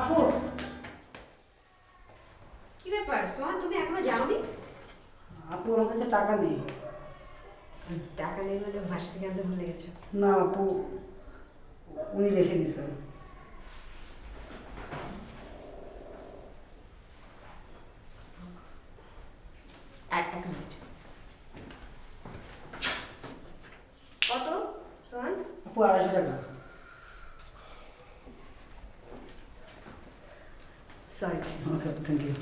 আপু কি ব্যাপার সোহান, তুমি এখনো যাওনি? আপু আমার কাছে টাকা নেই। টাকা নেই মানে বাসা থেকে আনতে ভুলে গেছো? না আপু, উনি রেখে দিয়েছেন। এক মিনিট। কত সোহান? আপু 250 টাকা। সরি। ওকে আপু, থ্যাংক ইউ।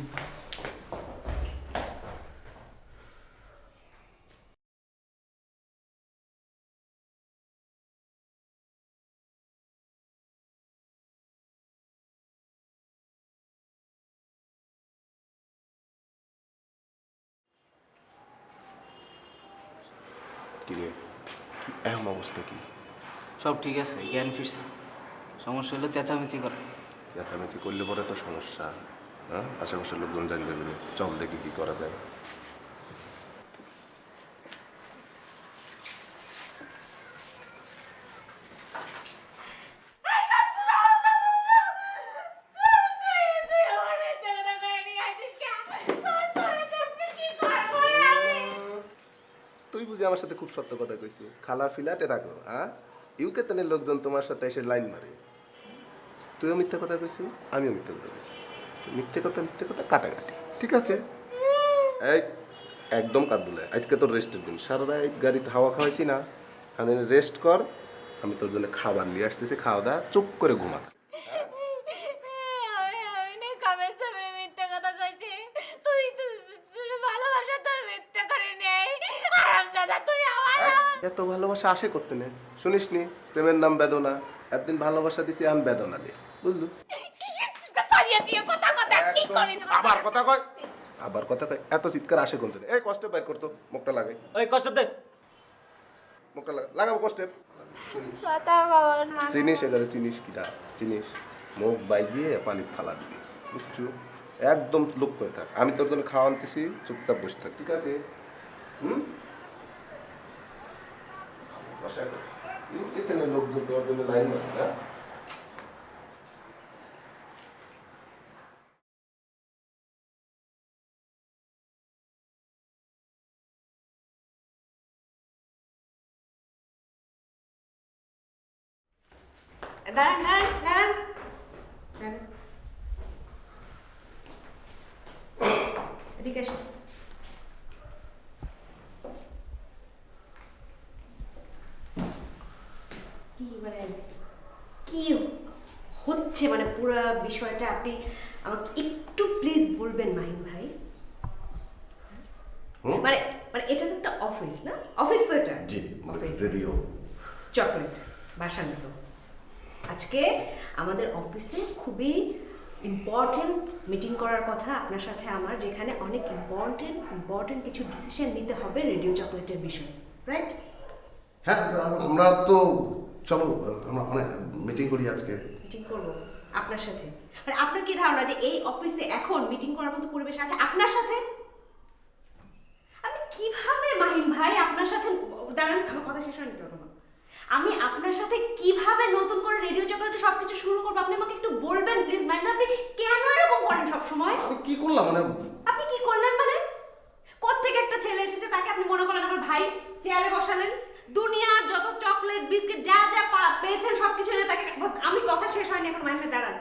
কি রে, কি এমন অবস্থা? কি সব ঠিক আছে, জ্ঞান ফিরছে। সমস্যা হলো চেঁচামেচি করে। চেঁচামেচি করলে পরে তো সমস্যা। হ্যাঁ, আশেপাশের লোকজন জানলে বলে চল দেখি কি করা যায়। তুই বুঝি আমার সাথে খুব সত্য কথা কইছিস? খালা ফিলাটে থাকো, হ্যাঁ? ইউকে তেনের লোকজন তোমার সাথে এসে লাইন মারে। তুইও মিথ্যে কথা কইছিস, আমিও মিথ্যে কথা কইছি। তো মিথ্যে কথা কাটাকাটি, ঠিক আছে? এই একদম কাঁদ বলে, আজকে তোর রেস্টের দিন। সারা রাত গাড়িতে হাওয়া খাওয়াইছি না, এখন রেস্ট কর। আমি তোর জন্য খাবার নিয়ে আসতেছি, খাওয়া দাওয়া চুপ করে ঘুমা। এত ভালোবাসা আসে করতে নে, শুনিস নি? প্রেমের নাম বেদনা। একদিন ভালোবাসা দিছি, এখন বেদনা নে, বুঝলু? আবার কথা কয়, এত চিৎকার আসে কোন? এই কষ্টে বাইর করতো, মুখটা লাগাই। ওই কষ্ট দে। মুখটা লাগাবো কষ্টে। চিনিস এবারে, চিনিস কিনা? চিনিস মুখ বাইগিয়ে পানির থালা দিবি, বুঝছো? একদম লোক করে থাক। আমি তোর জন্য খাওয়া আনতেছি, চুপচাপ বসে থাক, ঠিক আছে? হুম, লোকজন তোমার জন্য লাইন মারে না। দাঁড়ান দাঁড়ান দাঁড়ান দাঁড়ান, এদিকে এসো। কি মানে কি হচ্ছে মানে পুরো বিষয়টা আপনি আমাকে একটু প্লিজ বলবেন মাহিন ভাই? মানে মানে এটা তো একটা অফিস না? অফিস তো এটা। জি, অফিস রেডিও চকলেট বাসার মতো। আজকে আমাদের অফিসে খুবই ইম্পর্টেন্ট মিটিং করার কথা আপনার সাথে আমার, যেখানে অনেক ইম্পর্টেন্ট কিছু ডিসিশন নিতে হবে রেডিও চকলেটের বিষয়ে, রাইট? হ্যাঁ, আমরা তো চলো আমরা মানে মিটিং করি আজকে। মিটিং করবো আপনার সাথে? মানে আপনার কি ধারণা যে এই অফিসে এখন মিটিং করার মতো পরিবেশ আছে আপনার সাথে? আমি কিভাবে মাহিন ভাই আপনার সাথে, দাঁড়ান আমার কথা শেষ হয়নি তো এখনো। আমি আপনার সাথে কিভাবে নতুন করে রেডিও চক্রান্তে সবকিছু শুরু করবো আপনি আমাকে একটু বলবেন প্লিজ মাহিন? আপনি কেন এরকম করেন সব সময়? আমি কি করলাম মানে? আপনি কি করলেন মানে? কোত্থেকে একটা ছেলে এসেছে তাকে আপনি মনে করেন আমার ভাই, চেয়ারে বসালেন, দুনিয়ার যত চকলেট বিস্কিট যা যা পেয়েছেন সবকিছু এনে তাকে, আমি কথা শেষ হয়নি এখন মাহিন ভাই, দাঁড়ান।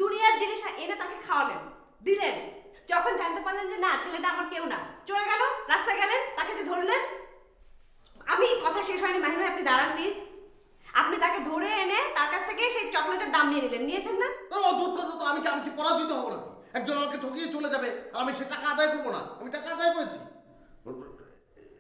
দুনিয়ার জিনিস এনে তাকে খাওয়ালেন, দিলেন, যখন জানতে পারলেন যে না ছেলেটা আমার কেউ না, চলে গেল, রাস্তায় গেলেন, তাকে যে ধরলেন। আমি কথা শেষ হয়নি মাহিন ভাই, আপনি দাঁড়ান প্লিজ। আপনি তাকে ধরে এনে তার কাছ থেকে সেই চকলেটের দাম নিয়ে নিলেন, নিয়েছেন না? অদ্ভুত কথা তো। আমি কি পরাজিত হবো নাকি? একজন আমাকে ঠকিয়ে চলে যাবে আর আমি সে টাকা আদায় করবো না? আমি টাকা আদায় করেছি।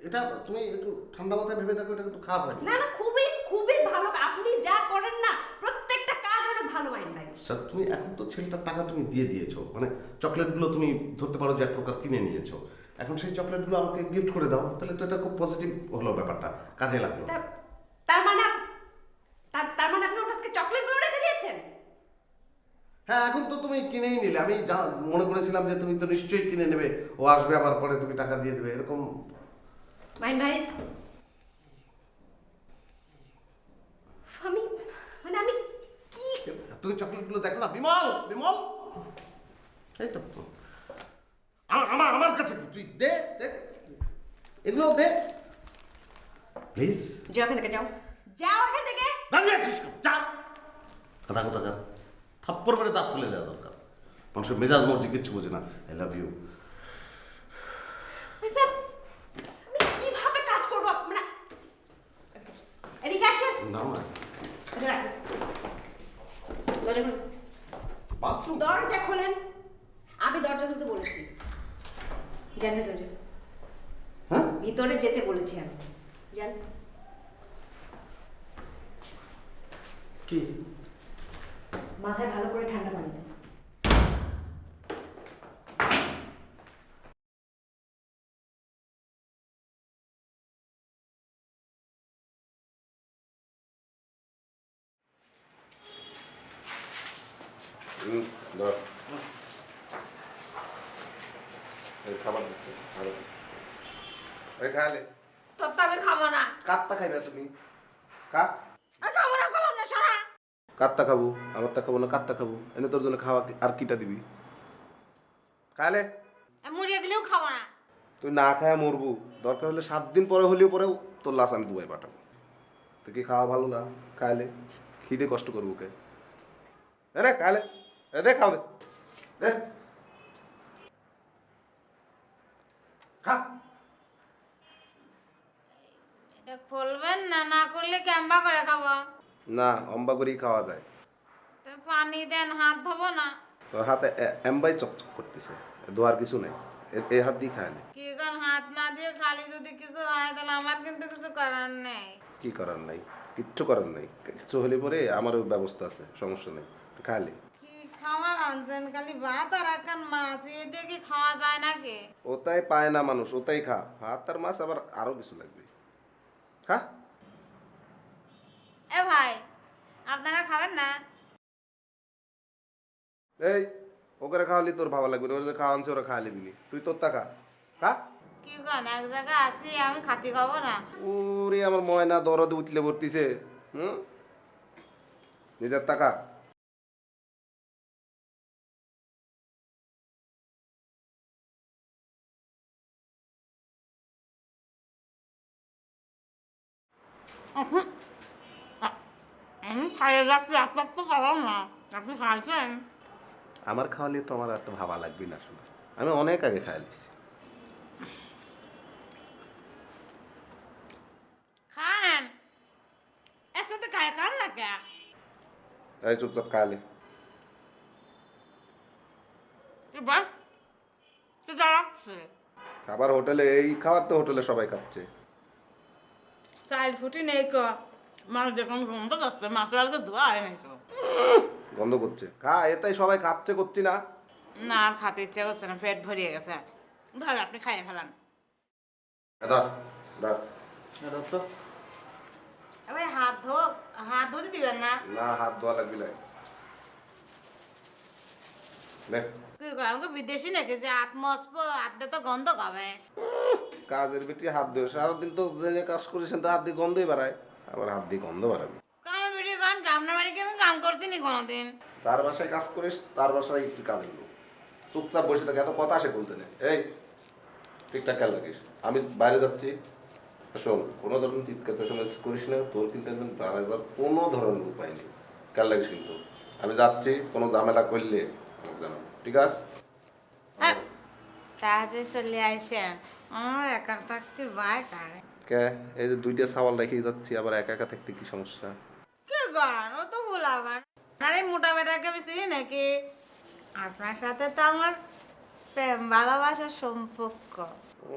এটা তুমি একটু ঠান্ডা মাথায় ভেবে দেখো, এটা কিন্তু খারাপ হয়নি। না না, খুবই খুবই ভালো। আপনি যা করেন না প্রত্যেকটা কাজ অনেক ভালো মাহিন ভাই। স্যার, তুমি এখন তো ছেলেটার টাকা তুমি দিয়ে দিয়েছো, মানে চকলেটগুলো তুমি ধরতে পারো যে এক প্রকার কিনে নিয়েছো। এখন সেই চকলেটগুলো আমাকে গিফট করে দাও, তাহলে তো এটা খুব পজিটিভ হলো, ব্যাপারটা কাজে লাগলো। তার মানে তার মানে আপনি ওর কাছে চকলেটগুলো রেখে দিয়েছেন? হ্যাঁ, এখন তো তুমি কিনেই নিলে। আমি যা মনে করেছিলাম যে তুমি তো নিশ্চয়ই কিনে নেবে, ও আসবে আবার পরে তুমি টাকা দিয়ে দেবে, এরকম। মাহিন ভাই, আমি মানে আমি কি এত তুমি চকলেটগুলো দেখো না, বিমল বিমল, এই তো আমার আমার কাছে তুই দে দেখ, এগুলো দে প্লিজ। যাও এখান থেকে, যাও যাও এখান থেকে। দাঁড়িয়ে আছিস কেন? যা, কথা কথা যা, থাপ্পড় মেরে দাঁত ফেলে দেওয়া দরকার। মানুষের মেজাজ মর্জি কিচ্ছু বোঝে না। I love you. আমি কিভাবে কাজ করবো মানে, এদিকে আসেন। না না, এটা রাখেন। দরজা খুলুন। বাথরুম। দরজা খোলেন। আমি দরজা খুলতে বলেছি। যান ভেতরে যান। হ্যাঁ, ভিতরে যেতে বলেছি আমি। যান। কি মাথায় ভালো করে ঠান্ডা পানি দেন। ধর। এই খাবার দিচ্ছে, খাবার দিচ্ছে। এই খাইলে তোরটা আমি খাবো না। কাত্তা খাইবে তুমি? কাক খাবো না, করলাম না, সরা। কাত্তা খাবো, আমারটা খাবো না, কাত্তা খাবো। এনে তোর জন্য খাওয়া আর কিটা দিবি? খাইলে মরিয়া গেলেও খাবো না। তুই না খায় মরবু, দরকার হলে 7 দিন পরে হলেও পরেও তোর লাশ আমি দুবাই পাঠাবো। তুই কি খাওয়া ভালো না? খাইলে খিদে কষ্ট করবো কে? রে খাইলে দে, খাও দে, দে খা। এটা খুলবেন না, না করলে ক্যাম্বা করে খাবো। না, অম্বা করেই খাওয়া যায়। তো পানি দেন, হাত ধোবো না। তোর হাতে এমবাই চকচক করতেছে, ধোয়ার কিছু নেই, এই হাত দিয়ে খাইলে। কি কারণ হাত না দিয়ে খালি যদি কিছু হয় তাহলে আমার কিন্তু কিছু করার নেই। কি করার নাই? কিচ্ছু করার নাই, কিছু হলে পরে আমারও ব্যবস্থা আছে, সমস্যা নেই, খাইলে। কি খাবার আনছেন? খালি ভাত আর এখন মাছ, এই দিয়ে কি খাওয়া যায় নাকি? ওটাই পায় না মানুষ, ওটাই খা। ভাত আর মাছ আবার আরো কিছু লাগবে, খা। এ ভাই, আপনারা খাবেন না? এই ওকে খাওয়ালি তোর ভালো লাগবে না, ওরা যে খাওয়া আনছে ওরা খাওয়া লিবি নি। তুই তোর তা খা, খা। কি কারণ এক জায়গায় আসি আমি খাতি খাবো না? ওরে আমার ময়না দরদে উঠলে পড়তিছে। নিজের টাকা। আমি খাইয়ে যাচ্ছি, আপনার তো খাবার না। আপনি খাইছেন? আমার খাওয়ালে তো আমার এত ভাবা লাগবে না, শোনা। আমি অনেক আগে খাইয়া লিছি। খান, একসাথে খাই, খান না কে? তাই চুপচাপ খাইলে। এবার তো দাঁড়াচ্ছে। খাবার হোটেলে, এই খাবার তো হোটেলে সবাই খাচ্ছে। চাইল ফুটি নেই কো, মাছ যখন গন্ধ করছে, মাছের আলকে ধোয়া হয় নাই কো। গন্ধ করছে, খা। এটাই সবাই খাচ্ছে, করছি না? না আর খেতে ইচ্ছে করছে না, পেট ভরিয়ে গেছে। ধর আপনি খাইয়ে ফেলান। ধর ধর। তো এবার হাত ধুতে দিবেন না? না, হাত ধোয়া লাগবি না। নে। কি করে আমাকে বিদেশি নাকি যে হাত মসবো, হাত দিয়ে তো গন্ধ খাবে। কাজের বেটি হাত ধোয়, সারাদিন তো যে কাজ করিস তো হাত দিয়ে গন্ধই বাড়ায়, আবার হাত দিয়ে গন্ধ বাড়াবি। কামের ভিডিও গান, আপনার বাড়িকে আমি কাম করছি নি কোনোদিন। তার বাসায় কাজ করিস, তার বাসায় একটু কাজের লোক। চুপচাপ বসে থাকে, এত কথা আসে বলতে নেই। এই ঠিকঠাক খেয়াল রাখিস, আমি বাইরে যাচ্ছি। শোন, কোনো ধরনের চিৎকার চেঁচামেচি করিস না, তোর কিন্তু একদম বাড়া যাওয়ার কোনো ধরনের উপায় নেই, খেয়াল রাখিস কিন্তু। আমি যাচ্ছি, কোনো ঝামেলা করলে আমাকে জানাবো, ঠিক আছে? তাহলে চলে আসেন, আমার একা থাকতে ভয় করে। কে এই যে 2টা সাওয়াল রেখে যাচ্ছি, আবার একা একা থাকতে কি সমস্যা? কি গান, ও তো ভুলাবার। আর এই মোটা বেটাকে বেশি নাকি? আপনার সাথে তো আমার প্রেম ভালোবাসার সম্পর্ক।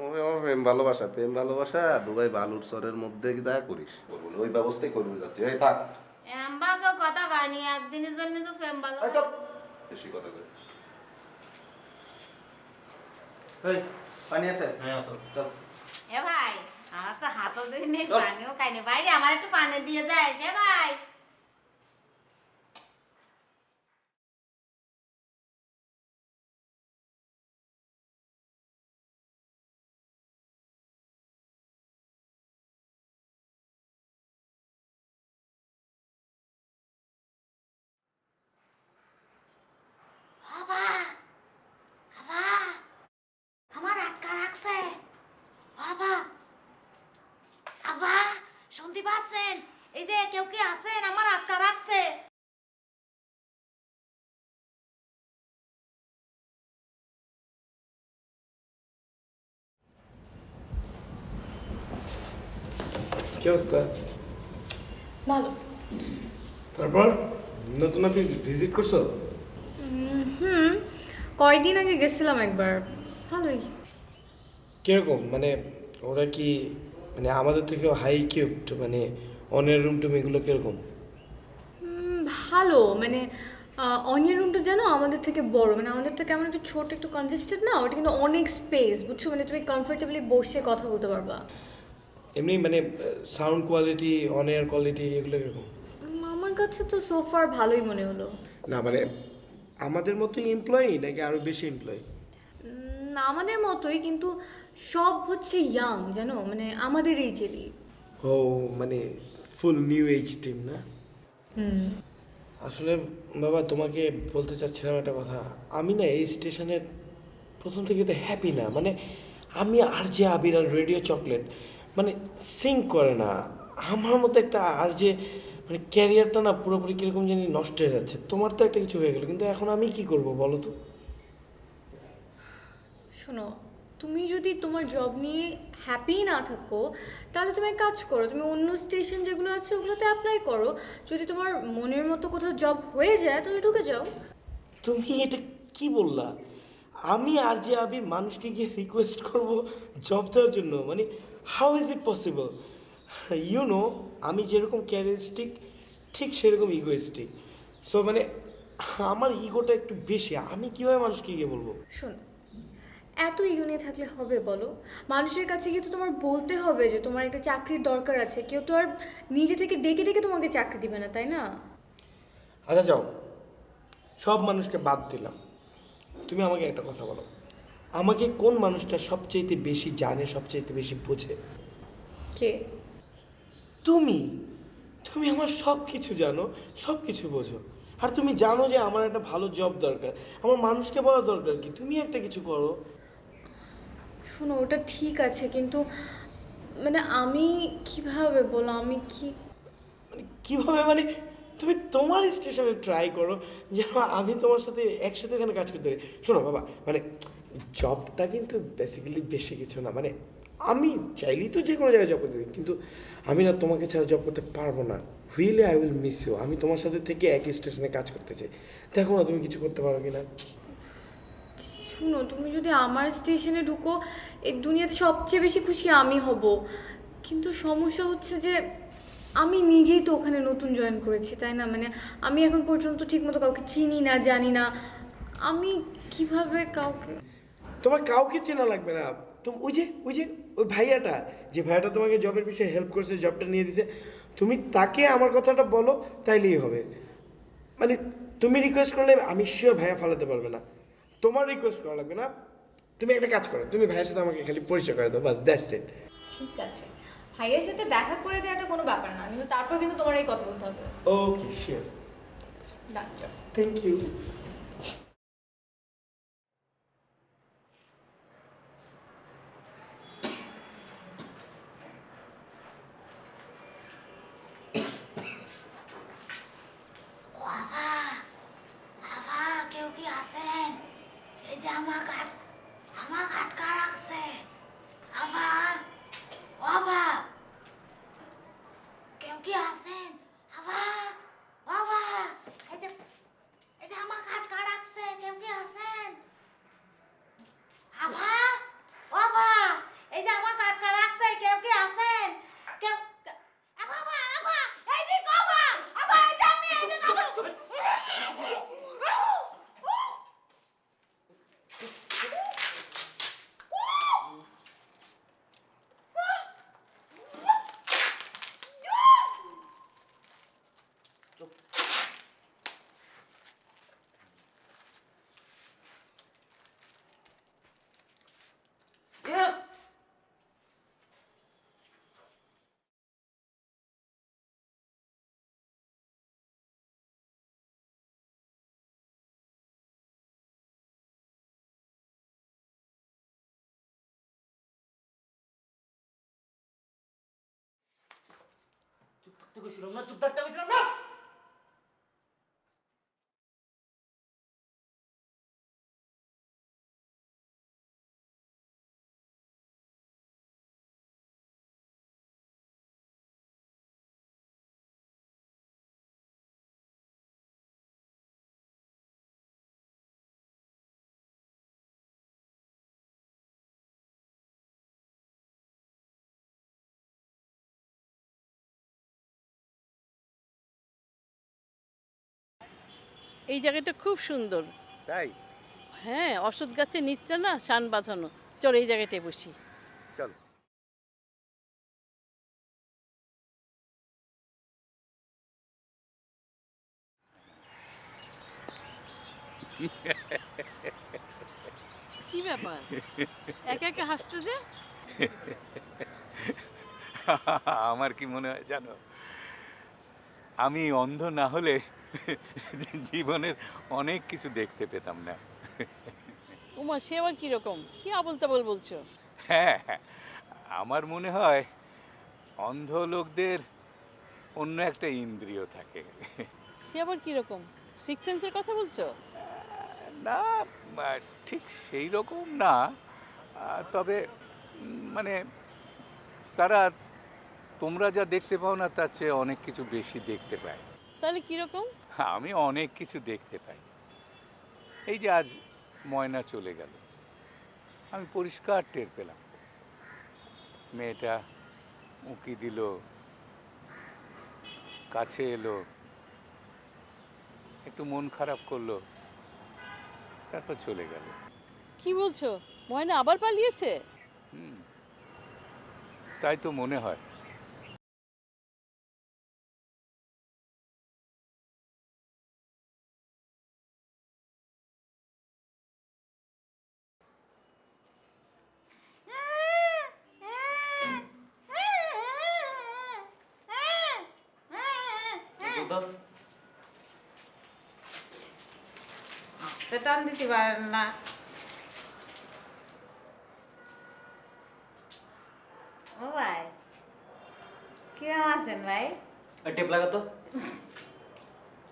ওরে আমার প্রেম ভালোবাসা, প্রেম ভালোবাসা দুবাই বালুর চরের মধ্যে কি যা করিস করবো না, ওই ব্যবস্থাই করবি যাচ্ছি। এই থাক, এমবাকে কথা গানি, একদিনের জন্য তো প্রেম এই ভালোবাসা। চুপ। বেশি কথা কই। এই পানি আছে? হ্যাঁ আছে, চল। এ ভাই, আমার তো হাতও দিই নেই, পানিও খাইনি। বাইরে আমার একটু পানি দিয়ে যায় সে ভাই। বাবা আবা শুনতে পাচ্ছেন? এই যে কেউ কি আছেন? আমার আটকা রাখছে। কি অবস্থা? ভালো। তারপর নতুন অফিস ভিজিট করছো? কয়দিন আগে গেছিলাম একবার, ভালোই। কিরকম মানে ওরা কি মানে আমাদের থেকেও হাই কিউবড, মানে অনের রুম টুম এগুলো কিরকম? ভালো মানে অনিয়ন রুমটা জানো আমাদের থেকে বড়, মানে আমাদেরটা কেমন একটু ছোট, একটু কনজেস্টেড না, ওটা কিন্তু অনেক স্পেস, বুঝছো, মানে তুমি কমফোর্টেবলি বসে কথা বলতে পারবা। এমনি মানে sound quality, on air quality এগুলো কিরকম? আমার কাছে তো সোফার ভালোই মনে হলো। না মানে আমাদের মতোই এমপ্লয়ি নাকি আরো বেশি এমপ্লয়ি? আমাদের মতোই, কিন্তু সব হচ্ছে ইয়াং, জানো, মানে আমাদের এইজেরই। ও মানে ফুল নিউ এজ টিম না? আসলে বাবা তোমাকে বলতে চাচ্ছিলাম একটা কথা। আমি না এই স্টেশনের প্রথম থেকে তো হ্যাপি না, মানে আমি আর যে আবির আর রেডিও চকলেট মানে সিঙ্ক করে না। আমার মতো একটা আর যে মানে ক্যারিয়ারটা না পুরোপুরি কীরকম জানি নষ্ট হয়ে যাচ্ছে। তোমার তো একটা কিছু হয়ে গেলো, কিন্তু এখন আমি কি করব বলো তো? শোনো, তুমি যদি তোমার জব নিয়ে হ্যাপি না থাকো তাহলে তুমি এক কাজ করো, তুমি অন্য স্টেশন যেগুলো আছে ওগুলোতে অ্যাপ্লাই করো। যদি তোমার মনের মতো কোথাও জব হয়ে যায় তাহলে ঢুকে যাও। তুমি এটা কি বললা? আমি আর যে আবির মানুষকে গিয়ে রিকোয়েস্ট করব জব দেওয়ার জন্য? মানে how is it possible? You know আমি যেরকম ক্যারিস্টিক ঠিক সেরকম ইগোয়েস্টিক। সো মানে আমার ইগোটা একটু বেশি। আমি কীভাবে মানুষকে গিয়ে বলবো? শোনো, এত ইগো নিয়ে থাকলে হবে বলো? মানুষের কাছে গিয়ে তো তোমার বলতে হবে যে তোমার একটা চাকরির দরকার আছে। কেউ তো আর নিজে থেকে ডেকে ডেকে তোমাকে চাকরি দিবে না, তাই না? আচ্ছা যাও, সব মানুষকে বাদ দিলাম। তুমি আমাকে একটা কথা বলো, আমাকে কোন মানুষটা সবচাইতে বেশি জানে, সবচাইতে বেশি বোঝে? কে? তুমি। তুমি আমার সব কিছু জানো, সব কিছু বোঝো। আর তুমি জানো যে আমার একটা ভালো জব দরকার। আমার মানুষকে বলা দরকার কি? তুমি একটা কিছু করো। শোনো, ওটা ঠিক আছে, কিন্তু মানে আমি কিভাবে বলো, আমি কি মানে কীভাবে মানে তুমি তোমার স্টেশনে ট্রাই করো যেন আমি তোমার সাথে একসাথে এখানে কাজ করতে পারি। শোনো বাবা, মানে জবটা কিন্তু বেসিক্যালি বেশি কিছু না। মানে আমি চাইলেই তো যে কোনো জায়গায় জব করতে পারি, কিন্তু আমি না তোমাকে ছাড়া জব করতে পারবো না। Really I will miss you. আমি তোমার সাথে থেকে একই স্টেশনে কাজ করতে চাই। দেখো না তুমি কিছু করতে পারো কি না। শুনো, তুমি যদি আমার স্টেশনে ঢুকো, এই দুনিয়াতে সবচেয়ে বেশি খুশি আমি হব। কিন্তু সমস্যা হচ্ছে যে আমি নিজেই তো ওখানে নতুন জয়েন করেছি, তাই না? মানে আমি এখন পর্যন্ত ঠিকমতো কাউকে চিনি না, জানি না। আমি কিভাবে কাউকে... তোমার কাউকে চেনা লাগবে না। তুমি ওই ভাইয়াটা, যে ভাইয়াটা তোমাকে জবের বিষয়ে হেল্প করছে, জবটা নিয়ে দিছে, তুমি তাকে আমার কথাটা বলো, তাইলেই হবে। মানে তুমি রিকোয়েস্ট করলে আমি শিওর ভাইয়া ফালাতে পারবে না। তোমার রিকোয়েস্ট করা লাগবে না। তুমি একটা কাজ করো, তুমি ভাইয়ের সাথে আমাকে খালি পরিচয় করে দাও, বাস, দ্যাটস ইট। ঠিক আছে, ভাইয়ের সাথে দেখা করে দেওয়াটা কোনো ব্যাপার না, কিন্তু তারপর কিন্তু তোমার এই কথা বলতে হবে। Okay, sure. Doctor, thank you. বাবা কেউ কি আছেন? এই যে আমার আটকা রাখছে। বাবা, বাবা কেউ কি আছেন? বাবা, বাবা এই যে আমার আটকা রাখছে, কেউ কি আছেন? বাবা, বাবা এই যে আমার আটকা রাখছে, কেউ কি আছেন? কেউ বাবা, বাবা এই যে বাবা, বাবা এই যে আমি এই যে কইছিলাম না, চুপ থাকতে কইছিলাম না। এই জায়গাটা খুব সুন্দর। তাই হ্যাঁ, অশ্বত্থ গাছের নিচটা না শান বাঁধানো। চল এই জায়গাটায় বসি। চল। কি ব্যাপার, একা একা হাসছো যে? আমার কি মনে হয় জানো, আমি অন্ধ না হলে জীবনের অনেক কিছু দেখতে পেতাম না। উমা, সে আবার কিরকম, কি আবল তাবল বলছো? হ্যাঁ, আমার মনে হয় অন্ধ লোকদের অন্য একটা ইন্দ্রিয় থাকে। সে আবার কিরকম, সিক্স সেন্সের কথা বলছো? না, ঠিক সেই রকম না, তবে মানে তারা তোমরা যা দেখতে পাও না তার চেয়ে অনেক কিছু বেশি দেখতে পায়। তাহলে কিরকম? আমি অনেক কিছু দেখতে পাই। এই যে আজ ময়না চলে গেল, আমি পরিষ্কার টের পেলাম। মেয়েটা উঁকি দিল, কাছে এলো, একটু মন খারাপ করলো, তারপর চলে গেল। কি বলছো, ময়না আবার পালিয়েছে? তাই তো মনে হয়। আস্তে টান দিতে পারেন না। ও ভাই, কিরম আছেন ভাই? টেপ লাগা তো।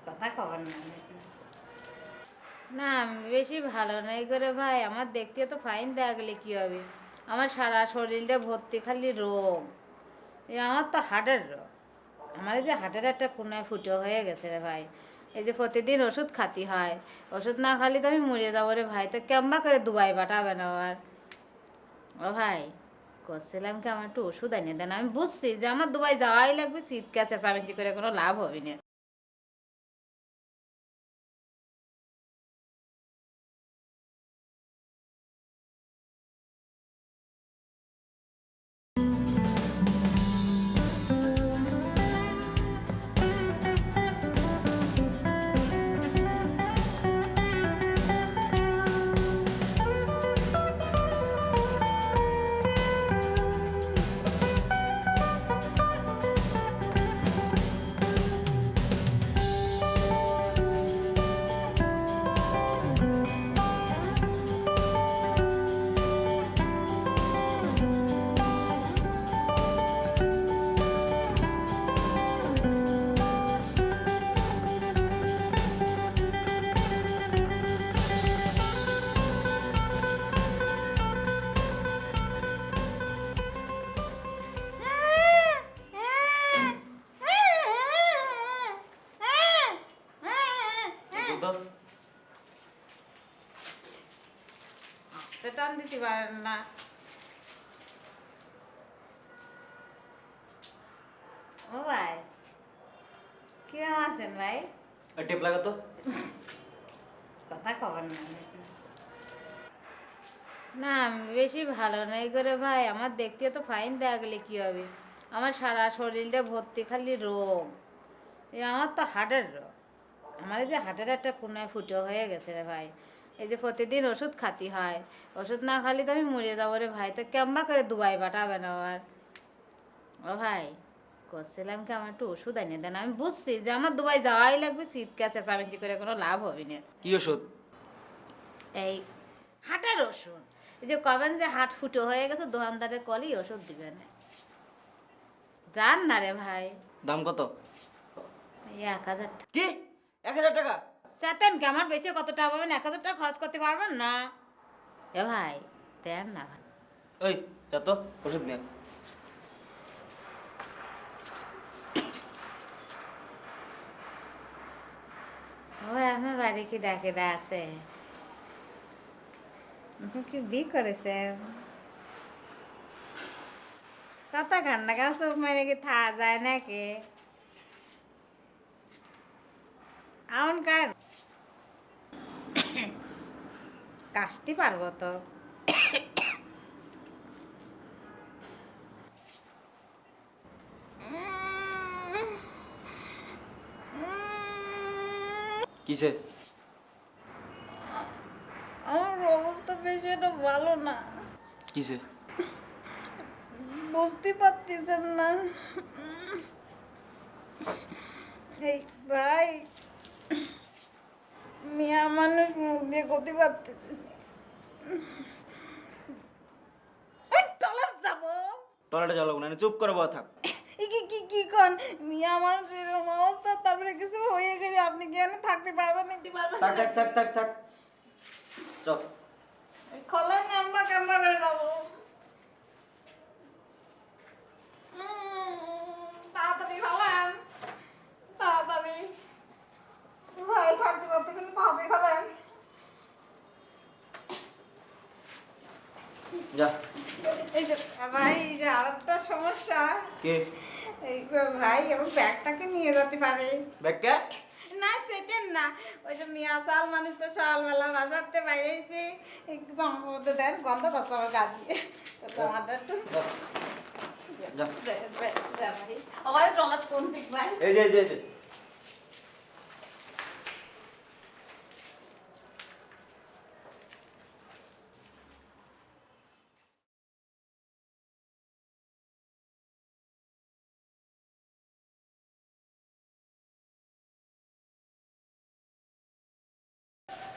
কথা কবেন না না, আমি বেশি ভালো নাই করে ভাই। আমার দেখতে তো ফাইন দেখা গেলে কি হবে, আমার সারা শরীরটা ভর্তি খালি রোগ। আমার তো হার্টের রোগ। আমার এই যে হার্টের একটা কোনায় ফুটো হয়ে গেছে রে ভাই। এই যে প্রতিদিন ওষুধ খাতি হয়, ওষুধ না খালি তো আমি মরে যাবো রে ভাই। তো কেমবা করে দুবাই পাঠাবেন আবার? ও ভাই, করছিলাম কি আমার একটু ওষুধ এনে দেন। আমি বুঝছি যে আমার দুবাই যাওয়াই লাগবে, চিৎকার চেঁচামেচি করে কোনো লাভ হবে না। আস্তে টান দিতে পারেন না। ও ভাই, কিরম আছেন ভাই? টেপ লাগা তো। কথা কবেন না না, আমি বেশি ভালো নাই করে ভাই। আমার দেখতে তো ফাইন দেখা গেলে কি হবে, আমার সারা শরীরটা ভর্তি খালি রোগ। আমার তো হার্টের রোগ। আমার এই যে হার্টের একটা কোনায় ফুটো হয়ে গেছে রে ভাই। এই যে প্রতিদিন ওষুধ খাতি হয়, ওষুধ না খালি তো আমি মরে যাবো রে ভাই। তো কেমবা করে দুবাই পাঠাবেন আবার? ও ভাই, করছিলাম কি আমার একটু ওষুধ এনে দেন। আমি বুঝছি যে আমার দুবাই যাওয়াই লাগবে, চিৎকার চেঁচামেচি করে কোনো লাভ হবে না। কি ওষুধ? এই হাটের ওষুধ। এই যে কবেন যে হাট ফুটো হয়ে গেছে, দোকানদারে কলই ওষুধ দিবেন। যান না রে ভাই। দাম কত? এই 1000 টাকা। কি 1000 টাকা? চেতেন কি আমার বেশি কত টাকা পাবেন? 1000 টাকা খরচ করতে পারবেন না? এ ভাই দেন না ভাই। ওই যা তো ওষুধ নিয়ে। ওই আপনার বাড়ি কি ডাকেরা আছে? আপনি কি বি করেছেন? কথা কান্না গা চোখ মেরে কি থা যায় নাকি? আউন কান কাশতে পারবো তো। কিসে? আমার অবস্থা বেশি একটা ভালো না। কিসে? বুঝতে পারতেছেন না? এই ভাই মিয়া মানুষ মুখ দিয়ে গতি পারতেছে টলার যাবো। টয়লেটে যাওয়া লাগবে না, চুপ করে বসে থাক। কি কন মিয়া মানুষ এরকম অবস্থা, তারপরে কিছু হয়ে গেলে আপনি কেন থাকতে পারবেন নিতে পারবেন? থাক থাক থাক থাক থাক চল। খোলেন নাম্বা কাম্বা করে যাবো। তাড়াতাড়ি খোলেন, তাড়াতাড়ি। ভাই থাকতে পারতেছেন, তাড়াতাড়ি খোলেন। যা। এই যে ভাই, এই যে আরেকটা সমস্যা। কি? এই ভাই আমার ব্যাগটাকে নিয়ে যেতে পারে? ব্যাগটা? না সেটেন না, ওই যে মিয়া চাল মানুষ তো সকালবেলা বাসাতে বাইরেছি, একটু জমা দেন, গন্ধ করছে আমার গাড়ি। তোমারটা একটু ভাই টলার কোন দিক ভাই? এই যে এই যে এই যে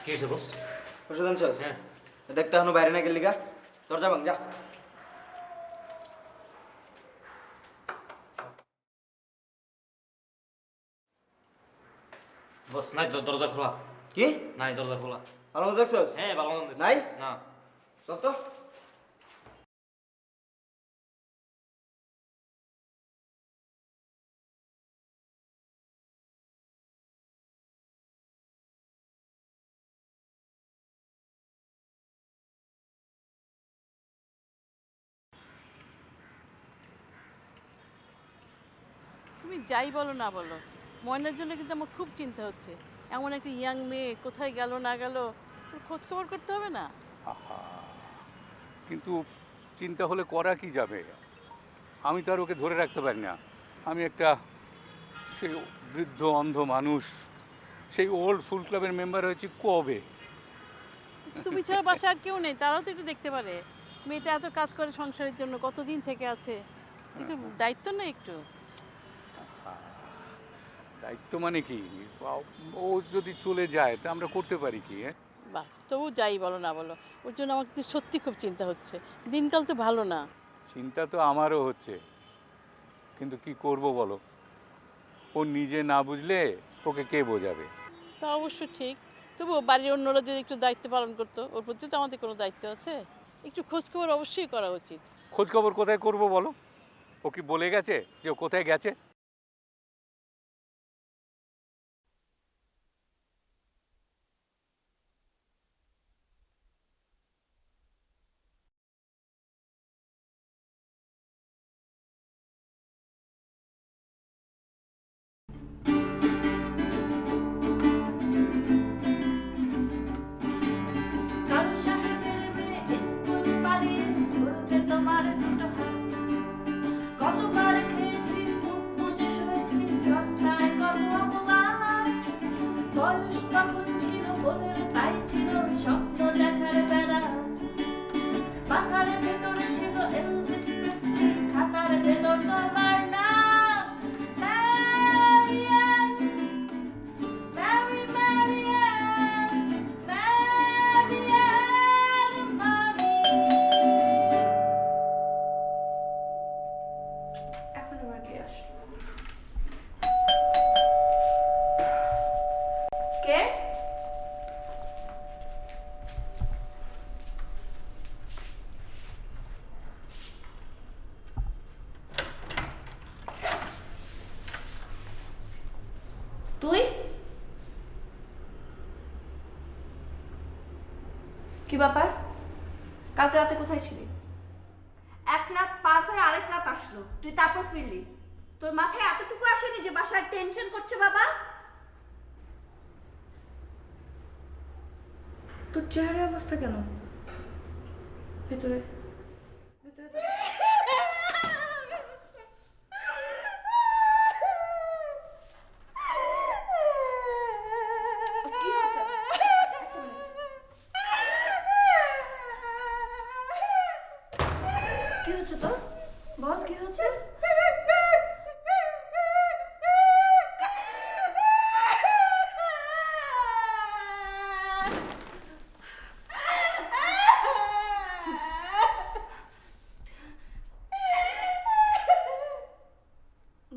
কি হয়েছে বস? ওষুধ আনছস? হ্যাঁ। দেখতে এখনো বাইরে না গেলি গা? দরজা ভাঙ যা। বস নাই দরজা খোলা। কি? নাই দরজা খোলা। ভালো মতো দেখছস? হ্যাঁ ভালো মন্দ নাই? না। চল তো। তুমি যাই বলো না বলো, ময়নার জন্য কিন্তু আমার খুব চিন্তা হচ্ছে। এমন একটা ইয়াং মেয়ে কোথায় গেল না গেল, খোঁজ খবর করতে হবে না? আহা, কিন্তু চিন্তা হলে করা কি যাবে? আমি তো আর ওকে ধরে রাখতে পারি না। আমি একটা সেই বৃদ্ধ অন্ধ মানুষ, সেই ওল্ড ফুল ক্লাবের মেম্বার হয়েছি কবে। তুমি ছাড়া বাসায় আর কেউ নেই, তারাও তো একটু দেখতে পারে। মেয়েটা এত কাজ করে সংসারের জন্য, কতদিন থেকে আছে, একটু দায়িত্ব নেই একটু? দায়িত্ব মানে কি? ও যদি চলে যায় তা আমরা করতে পারি কি? বাহ, তবু যাই বলো না বলো, ওর জন্য আমার কিন্তু সত্যি খুব চিন্তা হচ্ছে। দিনকাল তো ভালো না। চিন্তা তো আমারও হচ্ছে, কিন্তু কি করব বলো? ও নিজে না বুঝলে ওকে কে বোঝাবে? তা অবশ্য ঠিক, তবু বাড়ির অন্যরা যদি একটু দায়িত্ব পালন করতো, ওর প্রতি তো আমাদের কোনো দায়িত্ব আছে। একটু খোঁজখবর অবশ্যই করা উচিত। খোঁজ খবর কোথায় করব বলো? ও কি বলে গেছে যে ও কোথায় গেছে? কারো সাহেবের মেয়ে স্কুল পাড়ি ধরবে তোমার দুটো হাত। কতবার খেয়েছি মুখ তুই কি ব্যাপার? কালকে রাতে কোথায় ছিলি? এক রাত পার হয়ে আরেক রাত আসলো, তুই তারপর ফিরলি। তোর মাথায় এতটুকু আসেনি যে বাসায় টেনশন করছে বাবা? তোর চেহারার অবস্থা কেন? ভেতরে ভেতরে কি হয়েছে? কি হচ্ছে তোর? বল কি হচ্ছে?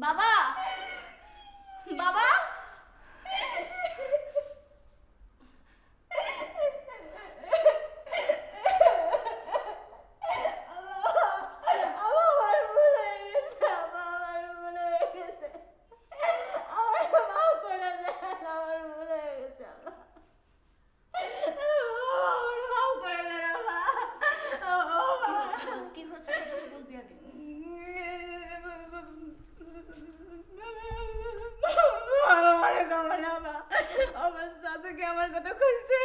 বাবা, বাবা, কি হচ্ছে সেটা তো বলবি আগে। অবস্থা থেকে আমার কথা খুঁজছে।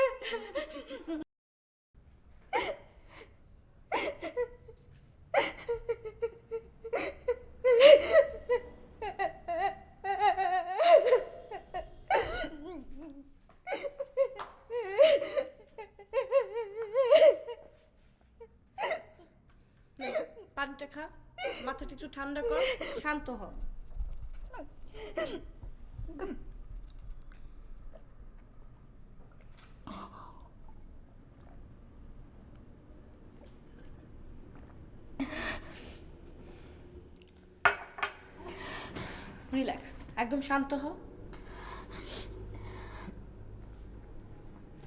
পানিটা খা, মাথাটা একটু ঠান্ডা কর, শান্ত হ। রিল্যাক্স, একদম শান্ত হ।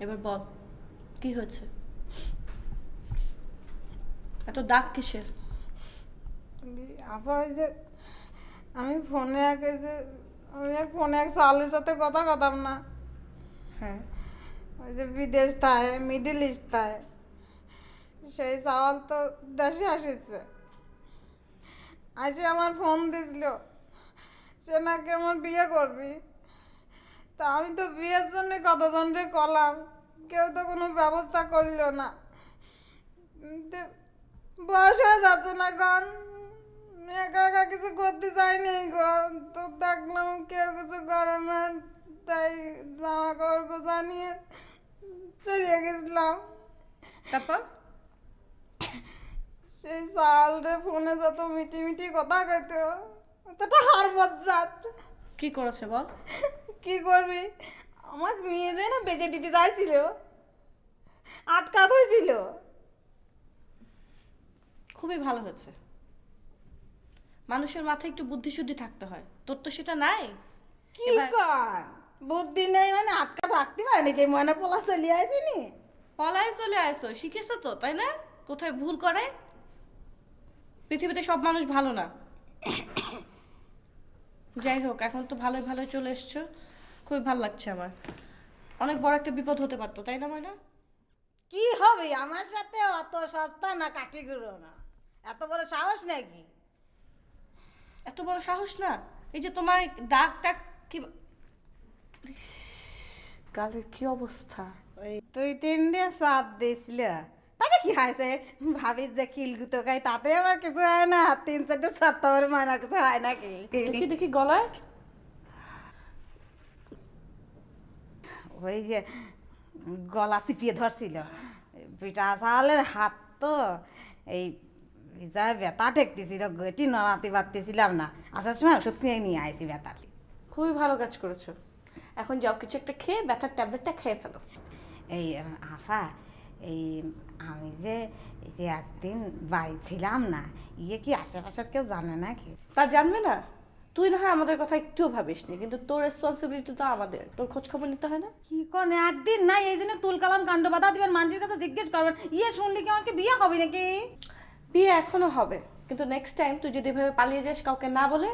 এবার বল কি হয়েছে? এত দাগ কিসের? আপা ওই যে আমি ফোনে ফোনে এক সালের সাথে কথা কতাম না, হ্যাঁ, ওই যে বিদেশ থাকে, মিডল ইস্ট থাকে, সেই সাওয়াল তো দেশে আসিছে। আসে আমার ফোন দিছিল, সে নাকি আমার বিয়ে করবি। তা আমি তো বিয়ের জন্য কতজনরে কলাম, কেউ তো কোনো ব্যবস্থা করলো না। বয়স হয়ে যাচ্ছে না, গান একা একা কিছু করতে চাইনি গো। তো দেখলাম কেউ কিছু করে না, তাই জামা কাপড় গোছা নিয়ে চলে গেছিলাম। তারপর সেই সালরে ফোনে যত মিটি মিটি কথা কইতো, অতটা হার বজ্জাত। কি করেছে বল? কি করবি, আমার মেয়ে যে না বেঁচে দিতে চাইছিল, আটকাত হয়েছিল। খুবই ভালো হয়েছে, মানুষের মাথায় একটু বুদ্ধিশুদ্ধি থাকতে হয়, তোর তো সেটা নাই। কি কর বুদ্ধি নেই মানে আটকা রাখতে পারে নাকি? মনে পোলা চলে আসেনি, পলায় চলে আসো, শিখেছো তো তাই না? কোথায় ভুল করে? পৃথিবীতে সব মানুষ ভালো না। যাই হোক, এখন তো ভালোই ভালোই চলে এসছো, খুবই ভালো লাগছে আমার। অনেক বড় একটা বিপদ হতে পারতো তাই না ময়না? কি হবে আমার সাথে? অত সস্তা না কাঠিগুলো না, এত বড় সাহস নাকি? এত বড় সাহস না? এই যে তোমার দাগ টাগ কি, গালের কি অবস্থা? ওই তুই তিনটে সাত দিয়েছিল, তাতে কি হয়েছে? ভাবিস যে কিলগুতো খাই, তাতে আমার কিছু হয় না। 3-4টে সাতটা করে মানার কিছু হয় নাকি? দেখি দেখি গলায়। ওই যে গলা চিপিয়ে ধরছিল, পিঠা চালের হাত তো এই যা ব্যথা ঠেকতেছিল, গেটি নড়াতে পারতেছিলাম না। আসার সময় ওষুধ কিনে নিয়ে আইসি ব্যথার। খুবই ভালো কাজ করেছো। এখন যাও কিছু একটা খেয়ে ব্যথার ট্যাবলেটটা খেয়ে ফেলো। এই আফা, এই আমি যে একদিন বাড়ি ছিলাম না, ইয়ে কি আশেপাশের কেউ জানে নাকি? তা জানবে না? তুই না হয় আমাদের কথা একটুও ভাবিস নি, কিন্তু তোর রেসপন্সিবিলিটি তো আমাদের, তোর খোঁজ খবর নিতে হয় না? কি কোন একদিন না, এই জন্য তুলকালাম কাণ্ড বাধা দিবেন, মানুষের কাছে জিজ্ঞেস করবেন, ইয়ে শুনলি কি আমাকে বিয়ে হবে নাকি? বিয়ে এখনো হবে, কিন্তু নেক্সট টাইম তুই যদি এভাবে পালিয়ে যাস কাউকে না বলে,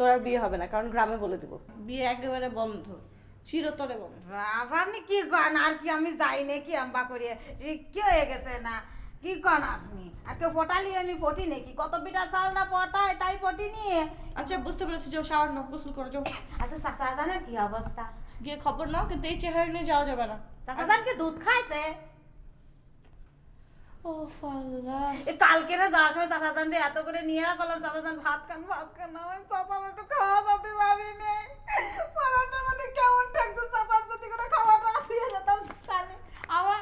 তোর আর বিয়ে হবে না, কারণ গ্রামে বলে দেবো বিয়ে একেবারে বন্ধ, চিরতরে বন্ধ। বাবা আপনি কি কন, আর কি আমি যাই নাকি আম্বা করিয়ে কি হয়ে গেছে না, কি কন আপনি? আর কেউ পটালি আমি পটি নাকি? কত পিঠা চালটা পটায় তাই পটি নিয়ে। আচ্ছা বুঝতে পেরেছি, যাও শাওয়ার নাও, গোসল করো যাও। আচ্ছা চাচাদানের কি অবস্থা? গিয়ে খবর নাও, কিন্তু এই চেহারা নিয়ে যাওয়া যাবে না। চাচাদান কি দুধ খাইছে? ও আল্লাহ, এই কালকেরা যাওয়ার সময় চাচাদান রে এত করে নিয়ে রাখলাম, চাচাদান ভাত খান ওই চাচার একটু খাওয়া যেতে পারিনি। পরাটার মধ্যে কেমন ঠেকতো, চাচার যদি করে খাওয়াটা আসিয়ে যেতাম তাহলে আবার।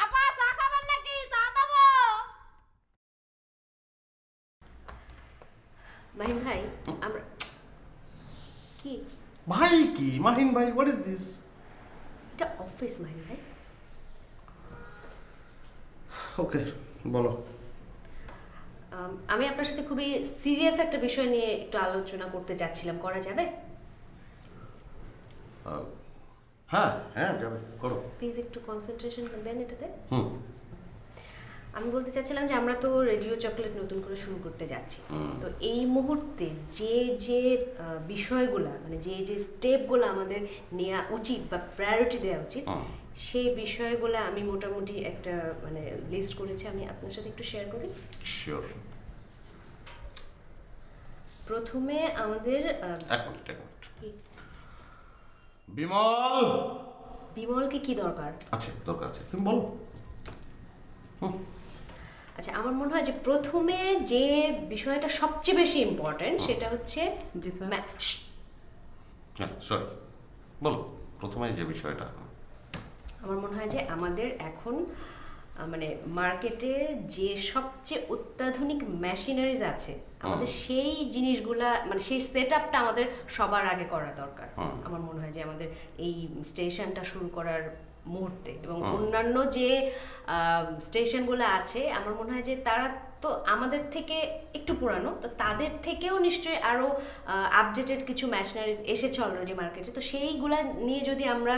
আপা চা খাবেন নাকি? চা দেবো? মাহিন ভাই, আমরা কি ভাই কি মাহিন ভাই, হোয়াট ইজ দিস? এটা অফিস মাহিন ভাই। ওকে বলো। আমি আপনার সাথে খুবই সিরিয়াস একটা বিষয় নিয়ে একটু আলোচনা করতে যাচ্ছিলাম, করা যাবে? হ্যাঁ হ্যাঁ যাবে, করো। প্লিজ একটু কনসেন্ট্রেশন দেন এটাতে। হুম। আমি বলতে চাচ্ছিলাম যে আমরা তো রেডিও চকলেট নতুন করে শুরু করতে যাচ্ছি, তো এই মুহূর্তে যে যে বিষয়গুলো মানে যে যে স্টেপগুলো আমাদের নেওয়া উচিত বা প্রায়োরিটি দেওয়া উচিত, সেই বিষয়গুলো আমি মোটামুটি একটা মানে লিস্ট করেছি, আমি আপনার সাথে একটু শেয়ার করি। শিওর। প্রথমে আমাদের এক মিনিট। কি? বিমল। বিমলকে কি দরকার? আচ্ছা দরকার আছে, তুমি বলো। আচ্ছা, আমার মনে হয় যে প্রথমে যে বিষয়টা সবচেয়ে বেশি ইম্পর্টেন্ট সেটা হচ্ছে হ্যাঁ সরি, বলো প্রথমে যে বিষয়টা। আমার মনে হয় যে আমাদের এখন মানে মার্কেটে যে সবচেয়ে অত্যাধুনিক মেশিনারিজ আছে, আমাদের সেই জিনিসগুলা মানে সেই সেট আপটা আমাদের সবার আগে করা দরকার। আমার মনে হয় যে আমাদের এই স্টেশনটা শুরু করার মুহূর্তে এবং অন্যান্য যে স্টেশনগুলো আছে, আমার মনে হয় যে তারা তো আমাদের থেকে একটু পুরানো, তো তাদের থেকেও নিশ্চয়ই আরও আপডেটেড কিছু মেশিনারিজ এসেছে অলরেডি মার্কেটে, তো সেইগুলা নিয়ে যদি আমরা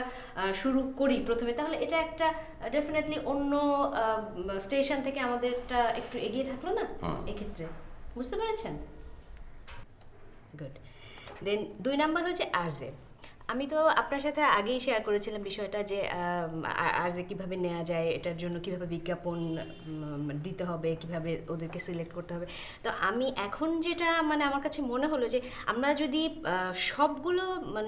শুরু করি প্রথমে, তাহলে এটা একটা ডেফিনেটলি অন্য স্টেশন থেকে আমাদেরটা একটু এগিয়ে থাকলো না এক্ষেত্রে, বুঝতে পেরেছেন? গুড। দেন 2 নাম্বার হচ্ছে আরজে। আমি তো আপনার সাথে আগেই শেয়ার করেছিলাম বিষয়টা যে আরজে কীভাবে নেওয়া যায়, এটার জন্য কিভাবে বিজ্ঞাপন দিতে হবে, কিভাবে ওদেরকে সিলেক্ট করতে হবে। তো আমি এখন যেটা মানে আমার কাছে মনে হলো যে আমরা যদি সবগুলো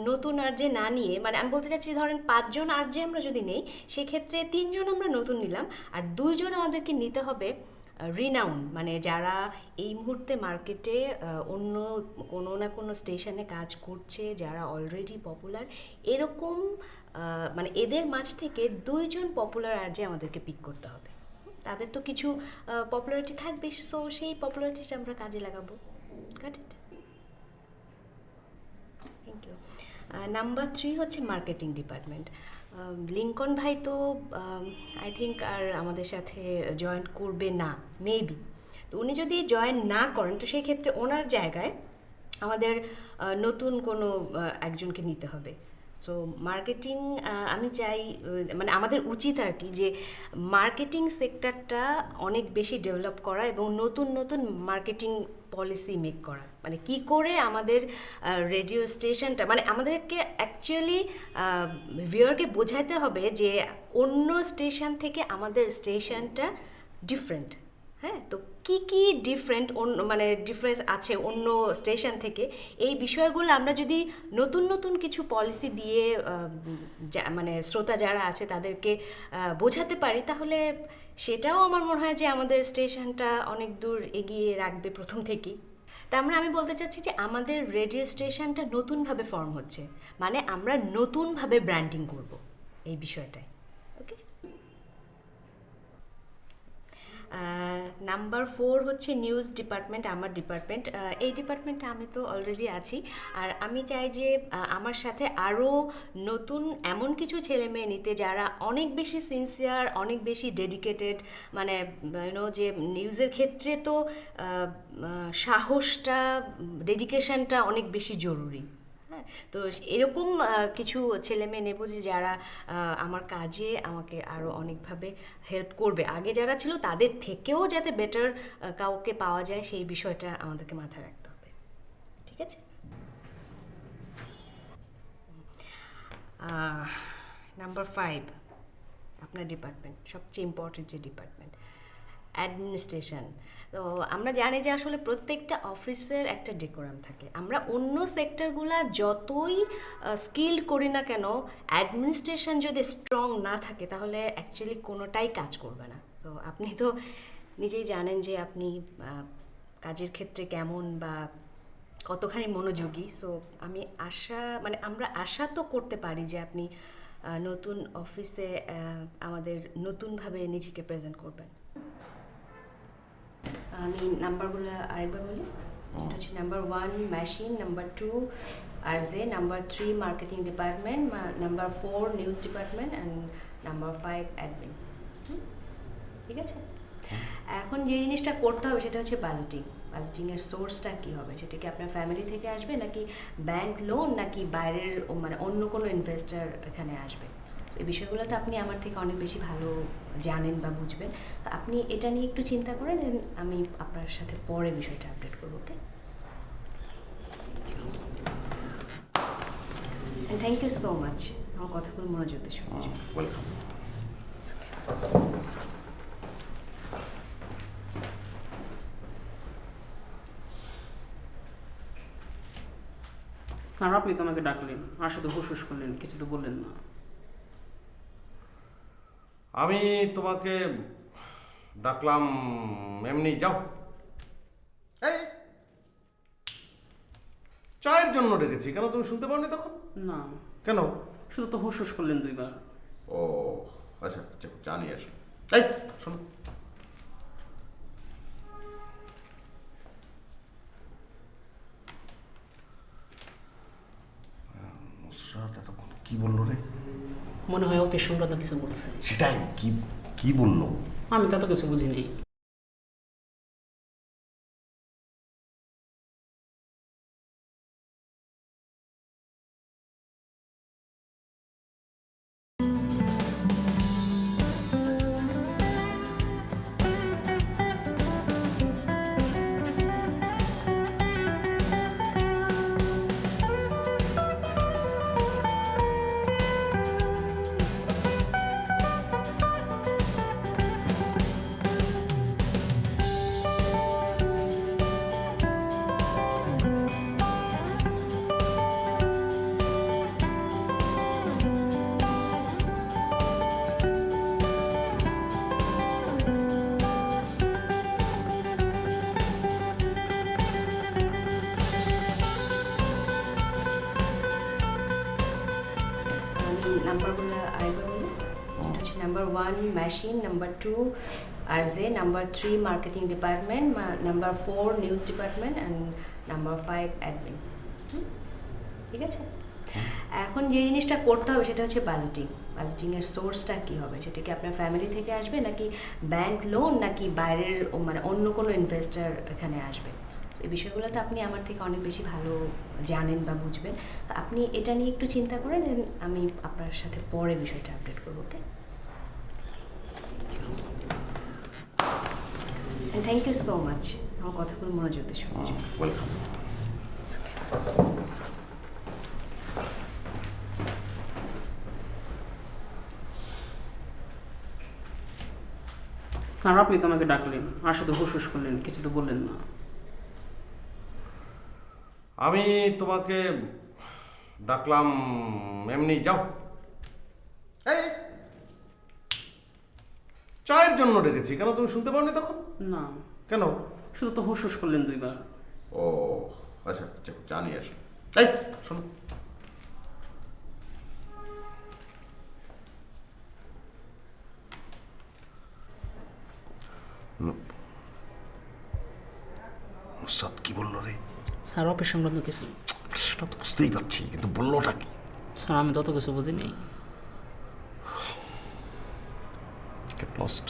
নতুন আরজে না নিয়ে, মানে আমি বলতে চাচ্ছি ধরেন 5 জন আরজে আমরা যদি নেই, সেক্ষেত্রে 3 জন আমরা নতুন নিলাম আর 2 জন আমাদেরকে নিতে হবে রিনাউন, মানে যারা এই মুহূর্তে মার্কেটে অন্য কোনো না কোনো স্টেশনে কাজ করছে, যারা অলরেডি পপুলার, এরকম মানে এদের মাঝ থেকে 2 জন পপুলার আরজে আমাদেরকে পিক করতে হবে। তাদের তো কিছু পপুলারিটি থাকবে, সো সেই পপুলারিটিটা আমরা কাজে লাগাবো। Got it? Thank you. Number 3 হচ্ছে মার্কেটিং ডিপার্টমেন্ট। লিঙ্কন ভাই তো আই থিঙ্ক আর আমাদের সাথে জয়েন করবে না, মেবি। তো উনি যদি জয়েন না করেন, তো সেই ক্ষেত্রে ওনার জায়গায় আমাদের নতুন কোনো একজনকে নিতে হবে। সো মার্কেটিং আমি চাই মানে আমাদের উচিত আর কি যে মার্কেটিং সেক্টরটা অনেক বেশি ডেভেলপ করা এবং নতুন নতুন মার্কেটিং পলিসি মেক করা, মানে কি করে আমাদের রেডিও স্টেশনটা মানে আমাদেরকে অ্যাকচুয়ালি ভিউয়ারকে বোঝাতে হবে যে অন্য স্টেশন থেকে আমাদের স্টেশনটা ডিফারেন্ট। হ্যাঁ, তো কি কি ডিফারেন্ট মানে ডিফারেন্স আছে অন্য স্টেশন থেকে, এই বিষয়গুলো আমরা যদি নতুন নতুন কিছু পলিসি দিয়ে মানে শ্রোতা যারা আছে তাদেরকে বোঝাতে পারি, তাহলে সেটাও আমার মনে হয় যে আমাদের স্টেশনটা অনেক দূর এগিয়ে রাখবে প্রথম থেকেই। তার মানে আমি বলতে চাচ্ছি যে আমাদের রেডিও স্টেশনটা নতুনভাবে ফর্ম হচ্ছে, মানে আমরা নতুনভাবে ব্র্যান্ডিং করব এই বিষয়টায়। ওকে। নাম্বার 4 হচ্ছে নিউজ ডিপার্টমেন্ট, আমার ডিপার্টমেন্ট। এই ডিপার্টমেন্টে আমি তো অলরেডি আছি, আর আমি চাই যে আমার সাথে আরও নতুন এমন কিছু ছেলে মেয়ে নিতে যারা অনেক বেশি সিনসিয়ার, অনেক বেশি ডেডিকেটেড, মানে ইউনো যে নিউজের ক্ষেত্রে তো সাহসটা, ডেডিকেশনটা অনেক বেশি জরুরি। হ্যাঁ, হ্যাঁ, তো এরকম কিছু ছেলে মেয়ে নেবো যে যারা আমার কাজে আমাকে আরও অনেকভাবে হেল্প করবে। আগে যারা ছিল তাদের থেকেও যাতে বেটার কাউকে পাওয়া যায় সেই বিষয়টা আমাদেরকে মাথায় রাখতে হবে। ঠিক আছে? নাম্বার 5, আপনার ডিপার্টমেন্ট, সবচেয়ে ইম্পর্টেন্ট যে ডিপার্টমেন্ট, অ্যাডমিনিস্ট্রেশন। তো আমরা জানি যে আসলে প্রত্যেকটা অফিসের একটা ডেকোরাম থাকে। আমরা অন্য সেক্টরগুলা যতই স্কিল্ড করি না কেন, অ্যাডমিনিস্ট্রেশন যদি স্ট্রং না থাকে তাহলে অ্যাকচুয়ালি কোনোটাই কাজ করবে না। তো আপনি তো নিজেই জানেন যে আপনি কাজের ক্ষেত্রে কেমন বা কতখানি মনোযোগী। সো আমরা আশা তো করতে পারি যে আপনি নতুন অফিসে আমাদের নতুনভাবে নিজেকে প্রেজেন্ট করবেন। আমি নাম্বারগুলো আরেকবার বলি। এটা হচ্ছে number 1 machine, number 2 RJ, number 3 marketing department, number 4 news department and number 5 admin. ঠিক আছে? এখন যে জিনিসটা করতে হবে সেটা হচ্ছে বাজেটিং। বাজেটিংয়ের সোর্সটা কী হবে? সেটা কি আপনার ফ্যামিলি থেকে আসবে, নাকি ব্যাংক লোন, নাকি বাইরের অন্য কোনো ইনভেস্টর এখানে আসবে? এই বিষয়গুলো তো আপনি আমার থেকে অনেক বেশি ভালো জানেন বা বুঝবেন। তো আপনি এটা নিয়ে একটু চিন্তা করেন, দেন আমি আপনার সাথে পরে বিষয়টা আপডেট করবো। ওকে? থ্যাংক ইউ সো মাচ আমার কথাগুলো মনোযোগ দিয়ে শোনার জন্য। ওয়েলকাম। স্যার, আপনি তো আমাকে ডাকলেন আর শুধু হুসহুস করলেন, কিছু তো বললেন না। আমি তোমাকে ডাকলাম এমনি, যাও। এই চায়ের জন্য ডেকেছি, কেন তুমি শুনতে পাওনি তখন? না। কেন? শুধু তো হুসহুস করলেন 2 বার। ও আচ্ছা, চা নিয়ে আসো। এই শোনো, নুসরাত এতক্ষণ কি বললো রে? মনে হয় অফিস সংক্রান্ত কিছু বলছে। সেটাই, কি কি বললো? আমি তা তো কিছু বুঝিনি। নাম্বারগুলো আরেকবার বলি। এটা হচ্ছে number 1 machine, number 2 RJ, number 3 marketing department, number 4 news department and number 5 admin. ঠিক আছে? এখন যে জিনিসটা করতে হবে সেটা হচ্ছে বাজেটিং। বাজেটিংয়ের সোর্সটা কী হবে? সেটা কি আপনার ফ্যামিলি থেকে আসবে, নাকি ব্যাংক লোন, নাকি বাইরের অন্য কোনো ইনভেস্টর এখানে আসবে? এই বিষয়গুলো তো আপনি আমার থেকে অনেক বেশি ভালো জানেন বা বুঝবেন। তো আপনি এটা নিয়ে একটু চিন্তা করেন, দেন আমি আপনার সাথে পরে বিষয়টা আপডেট করবো। ওকে? থ্যাংক ইউ সো মাচ আমার কথাগুলো মনোযোগ দিয়ে শোনার জন্য। ওয়েলকাম। স্যার, আপনি তো আমাকে ডাকলেন আর শুধু হুসহুস করলেন, কিছু তো বললেন না। আমি তোমাকে ডাকলাম এমনি, যাও। এই চায়ের জন্য ডেকেছি, কেন তুমি শুনতে পাওনি তখন? না। কেন? শুধু তো হুসহুস করলেন 2 বার। ও আচ্ছা, চা নিয়ে আসো। এই শোনো, নুসরাত কি বললো রে? স্যার, অফিস সংক্রান্ত কিছু। সেটা তো বুঝতেই পারছি, কিন্তু বললোটা কি? স্যার, আমি তত কিছু বুঝিনি। Get lost.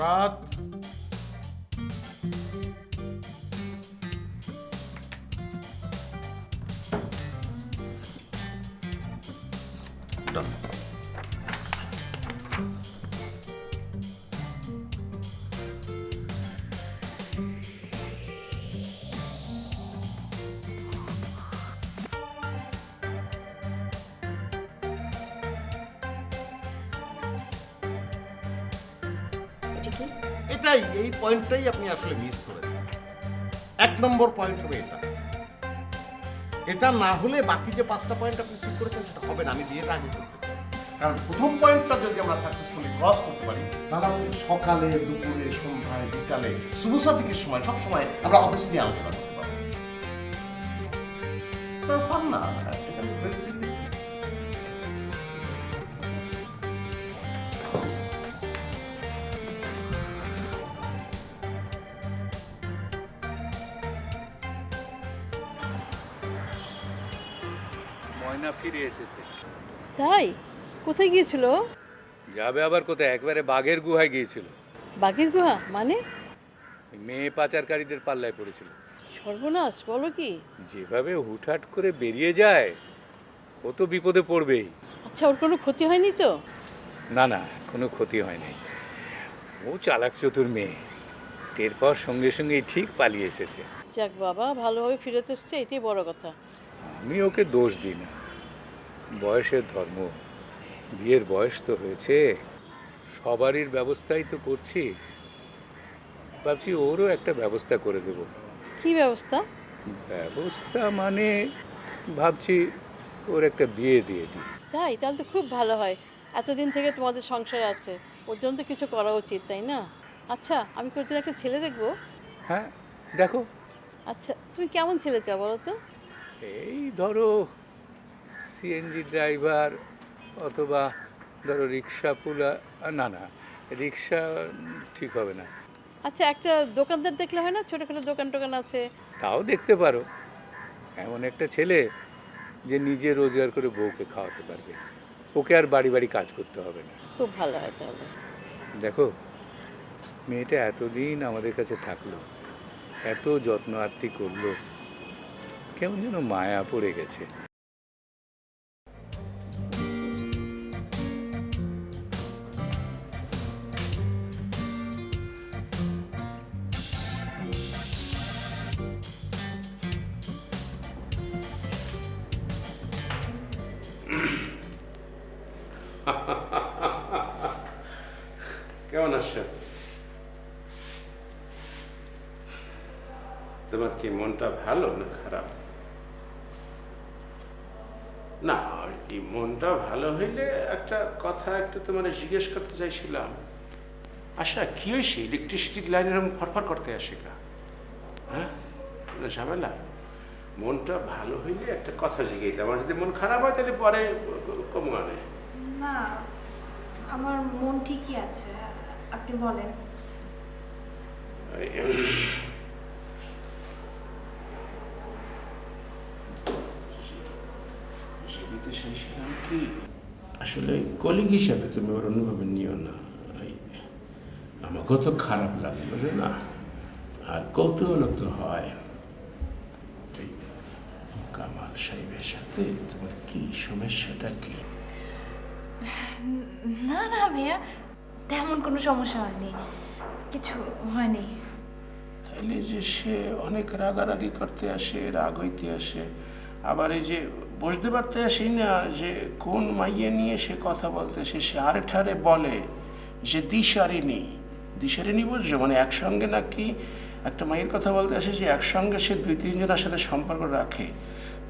রাত এটাই, এই পয়েন্টটাই আপনি আসলে মিস করেছেন। 1 নম্বর পয়েন্ট হবে এটা। এটা না হলে বাকি যে 5টা পয়েন্ট আপনি ঠিক করেছেন সেটা হবে না। আমি বিয়েটা আগে করতে চাই। কারণ প্রথম পয়েন্টটা যদি আমরা সাকসেসফুলি ক্রস করতে পারি তাহলে আমাদের সকালে, দুপুরে, সন্ধ্যায়, বিকালে, শুভসাদিকের সময় সব সময় আমরা অফিস নিয়ে আলোচনা করতে পারবো। ফান না, এটা ভেরি সিরিয়াস। ময়না ফিরে এসেছে। তাই? কোথায় গিয়েছিল? যাবে আবার কোথায়, একবারে বাঘের গুহায় গিয়েছিল। বাঘের গুহা মানে? ওই মেয়ে পাচারকারীদের পাল্লায় পড়েছিল। সর্বনাশ, বলো কি? যেভাবে হুটহাট করে বেরিয়ে যায়, ও তো বিপদে পড়বেই। আচ্ছা, ওর কোনো ক্ষতি হয়নি তো? না না, কোনো ক্ষতি হয় নাই। ও চালাক চতুর মেয়ে, টের পাওয়ার সঙ্গে সঙ্গেই ঠিক পালিয়ে এসেছে। যাক বাবা, ভালোভাবে ফিরত এসছে, এটাই বড় কথা। আমি ওকে দোষ দিই না, বয়সের ধর্ম। বিয়ের বয়স তো হয়েছে, সবারই ব্যবস্থাই তো করছি। ভাবছি ওরও একটা ব্যবস্থা করে দেব। কি ব্যবস্থা? ব্যবস্থা মানে ভাবছি ওর একটা বিয়ে দিয়ে দিই। তাই? তাহলে তো খুব ভালো হয়। এতদিন থেকে তোমাদের সংসার আছে, ওর জন্য তো কিছু করা উচিত, তাই না? আচ্ছা, আমি কি ওর জন্য একটা ছেলে দেখবো? হ্যাঁ, দেখো। আচ্ছা, তুমি কেমন ছেলে চাও বলো তো? এই ধরো সিএনজি ড্রাইভার, অথবা ধরো রিক্সা পুলা। না না, রিক্সা ঠিক হবে না। আচ্ছা, একটা দোকানদার দেখলে হয় না? ছোটোখাটো দোকান টোকান আছে। তাও দেখতে পারো। এমন একটা ছেলে যে নিজে রোজগার করে বউকে খাওয়াতে পারবে, ওকে আর বাড়ি বাড়ি কাজ করতে হবে না। খুব ভালো হয় তাহলে। দেখো, মেয়েটা এতদিন আমাদের কাছে থাকলো, এত যত্ন আত্তি করলো, কেমন যেন মায়া পড়ে গেছে। কেমন আছো? তোমার কি মনটা ভালো না খারাপ? না, কি মনটা ভালো হইলে একটা কথা একটু তোমার জিজ্ঞেস করতে চাইছিলাম। আচ্ছা, কি হয়েছে ইলেকট্রিসিটির লাইন এরকম ফরফর করতে আসে কা? হ্যাঁ, ঝামেলা? মনটা ভালো হইলে একটা কথা জিজ্ঞেস, আমার যদি মন খারাপ হয় তাহলে পরে কমাবে। না, আমার মন ঠিকই আছে, আপনি বলেন। জিজ্ঞেস চাইছিলাম কি, আসলে কলিগ হিসাবে তুমি ওর অনুভবে নিও না। আমাকেও তো খারাপ লাগে, বুঝো না? আর কৌতূহল তো হয়। কামাল সাহেবের সাথে তোমার কি সমস্যাটা কি? না না ভাইয়া, তেমন কোনো সমস্যা হয়নি, কিছু হয়নি। তাইলে যে সে অনেক রাগারাগি করতে আসে, রাগ হইতে আসে, আবার এই যে বসতে পারতে আসি না যে কোন মাইয়ে নিয়ে সে কথা বলতে আসে, সে আরে ঠারে বলে যে দিশারিনী। দিশারিনী বুঝছো? মানে একসঙ্গে নাকি একটা মাইয়ের কথা বলতে আসে যে একসঙ্গে সে 2-3 জনের সাথে সম্পর্ক রাখে,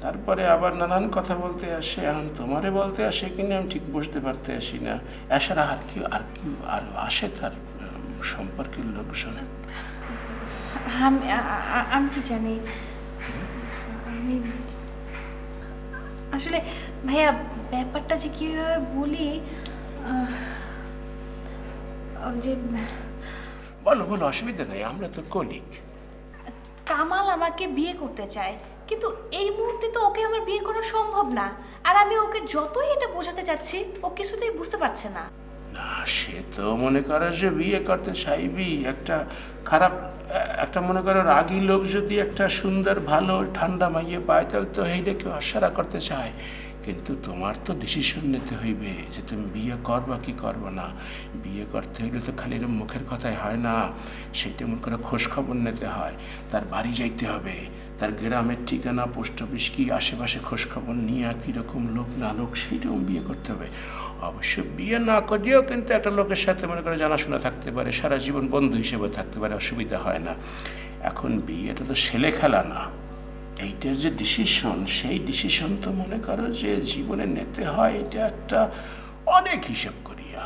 তারপরে আবার নানান কথা বলতে আসে। এখন তোমারে বলতে আসে কিনা আমি ঠিক বুঝতে পারতে আসি না। এছাড়া আর আসে তার সম্পর্কের লোকজনের? আমি কি জানি, আমি আসলে ভাইয়া ব্যাপারটা যে কিভাবে বলি, যে বলো বলো, অসুবিধা নেই, আমরা তো কলিগ। কামাল আমাকে বিয়ে করতে চায়, কিন্তু এই মুহূর্তে তো ওকে আমার বিয়ে করা সম্ভব না। আর আমি ওকে যতই এটা বোঝাতে চাচ্ছি, ও কিছুতেই বুঝতে পারছে না। না সে তো মনে করে যে বিয়ে করতে চাইবি, একটা খারাপ একটা মনে করো রাগী লোক যদি একটা সুন্দর ভালো ঠান্ডা মাইয়ে পায় তাহলে তো এইটা কেউ আশারা করতে চায়। কিন্তু তোমার তো ডিসিশন নিতে হইবে যে তুমি বিয়ে করবা কি করবা না। বিয়ে করতে হইলে তো খালি মুখের কথাই হয় না, সেটা মনে করে খোঁজ খবর নিতে হয়। তার বাড়ি যাইতে হবে, তার গ্রামের ঠিকানা, পোস্ট অফিস কি আশেপাশে খোঁজ খবর নিয়ে কীরকম লোক না লোক সেইরকম বিয়ে করতে হবে। অবশ্য বিয়ে না করিয়েও কিন্তু একটা লোকের সাথে মনে করে জানাশোনা থাকতে পারে, সারা জীবন বন্ধু হিসেবে থাকতে পারে, অসুবিধা হয় না। এখন বিয়েটা তো ছেলে খেলা না, এইটার যে ডিসিশন সেই ডিসিশন তো মনে করো যে জীবনে নিতে হয়, এটা একটা অনেক হিসেব করিয়া।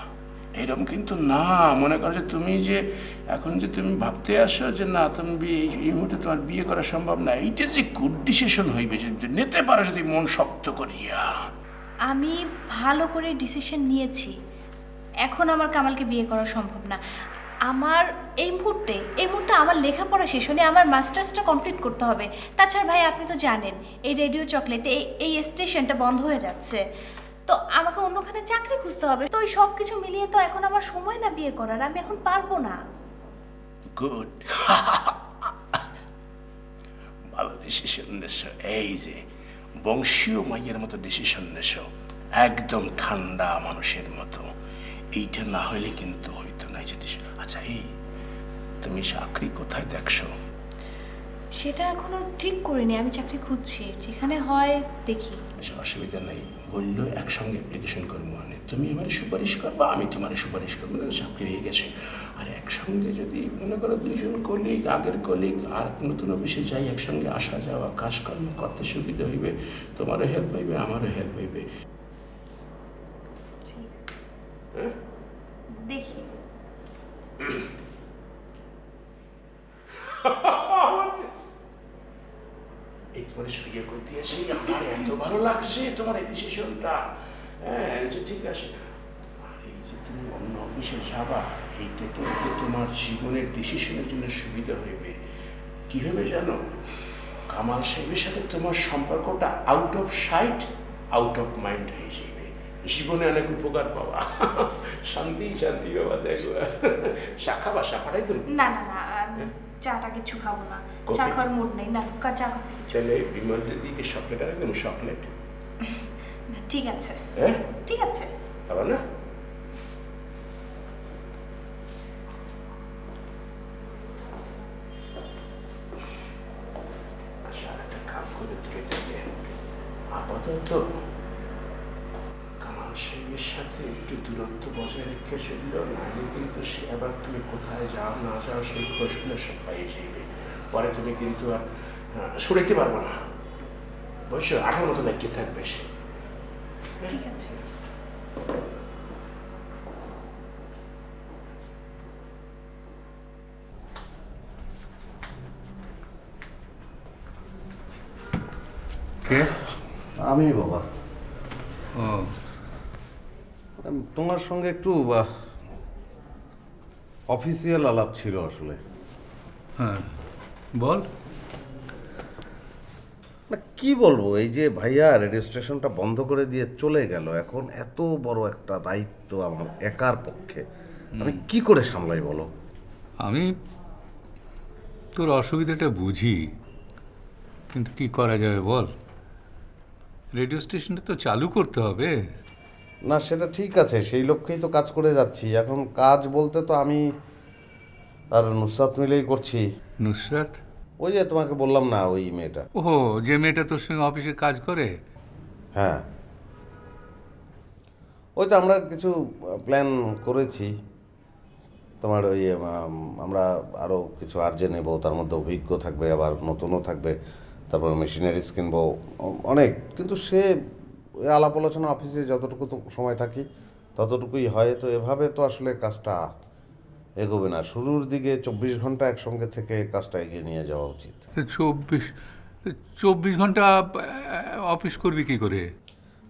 এরকম কিন্তু না মনে করো যে তুমি যে এখন যে তুমি ভাবতে আসো যে না তুমি এই মুহূর্তে তোমার বিয়ে করা সম্ভব না, এইটা যে গুড ডিসিশন হইবে যদি নিতে পারো, যদি মন শক্ত করিয়া। আমি ভালো করে ডিসিশন নিয়েছি, এখন আমার কামালকে বিয়ে করা সম্ভব না। আমার এই মুহূর্তে আমার লেখাপড়া শেষ হলে আমার মাস্টার্সটা কমপ্লিট করতে হবে। তাছাড়া ভাই আপনি তো জানেন এই রেডিও চকলেটে এই স্টেশনটা বন্ধ হয়ে যাচ্ছে, তো আমাকে অন্যখানে চাকরি খুঁজতে হবে। তো ওই সব কিছু মিলিয়ে তো এখন আমার সময় না বিয়ে করার, আমি এখন পারবো না। গুড, ভালো ডিসিশন নেছো। এই যে বংশীয় মাইয়ের মতো ডিসিশন নেছো, একদম ঠান্ডা মানুষের মতো। এইটা না হইলে কিন্তু হইতো না। আচ্ছা এই তুমি চাকরি কোথায় দেখছো? সেটা এখনো ঠিক করিনি, আমি চাকরি খুঁজছি, যেখানে হয় দেখি। অসুবিধা নেই, বললো একসঙ্গে অ্যাপ্লিকেশন করবো, মানে তুমি আমার সুপারিশ করবা, আমি তোমার সুপারিশ করবো, চাকরি হয়ে গেছে। আর একসঙ্গে যদি মনে করো দুজন কলিগ, আগের কলিগ আর নতুন অফিসে যাই, একসঙ্গে আসা যাওয়া কাজকর্ম করতে সুবিধা হইবে, তোমারও হেল্প হইবে আমারও হেল্প হইবে। দেখি এই তোমার শুয়ে করতে আসি, আমার এত ভালো লাগছে তোমার এই ডিসিশনটা। হ্যাঁ যে ঠিক আছে, আর এই যে তুমি অন্য অফিসে যাবা, এইটা কিন্তু তোমার জীবনের ডিসিশনের জন্য সুবিধা হইবে। কি হবে জানো, কামাল সাহেবের সাথে তোমার সম্পর্কটা out of sight out of mind হয়ে যাবে, জীবনে অনেক উপকার পাওয়া। শান্তি শান্তি বাবা, দেখো চা খাবা? চা পাঠাই তুমি? না না না, চাটা কিছু খাবো না, চা খাওয়ার মুড নেই। না চা কফি তাহলে বিমল দিদিকে চকলেট আর একদম চকলেট। ঠিক আছে, হ্যাঁ ঠিক আছে, খাবার না? আচ্ছা একটা কাজ করে তুলে দেবে, আপাতত কামাল সাহেবের সাথে একটু দূরত্ব বজায় রেখে চলল, নাহলে কিন্তু সে আবার তুমি কোথায় যাও না যাও সেই খোঁজগুলো সব পাইয়ে যাইবে। পরে তুমি কিন্তু আর সরাইতে পারবো না, বুঝছো? আঠার মতো লাগিয়ে থাকবে সে। ঠিক আছে। কে? আমি বাবা। ও তোমার সঙ্গে একটু অফিসিয়াল আলাপ ছিল আসলে। হ্যাঁ বল। না কি বলবো, এই যে ভাইয়া রেডিও স্টেশনটা বন্ধ করে দিয়ে চলে গেল, এখন এত বড় একটা দায়িত্ব আমার একার পক্ষে, আমি কি করে সামলাই বলো? আমি তোর অসুবিধাটা বুঝি, কিন্তু কি করা যাবে বল, রেডিও স্টেশনটা তো চালু করতে হবে। না সেটা ঠিক আছে, সেই লক্ষ্যেই তো কাজ করে যাচ্ছি। এখন কাজ বলতে তো আমি আর নুসরাত মিলেই করছি। নুসরাত? ওই যে তোমাকে বললাম না, ওই মেয়েটা। ওহো, যে মেয়েটা তোর সঙ্গে অফিসে কাজ করে? হ্যাঁ, ওই তো আমরা কিছু প্ল্যান করেছি তোমার, ওই আমরা আরও কিছু আর্জে নেব, তার মধ্যে অভিজ্ঞ থাকবে, আবার নতুনও থাকবে, তারপর মেশিনারিজ কিনবো অনেক। কিন্তু সে ওই আলাপ আলোচনা অফিসে যতটুকু তো সময় থাকি ততটুকুই হয়, তো এভাবে তো আসলে কাজটা এগোবে না। শুরুর দিকে 24 ঘন্টা একসঙ্গে থেকে কাজটা এগিয়ে নিয়ে যাওয়া উচিত। 24 ঘন্টা অফিস করবি কি করে?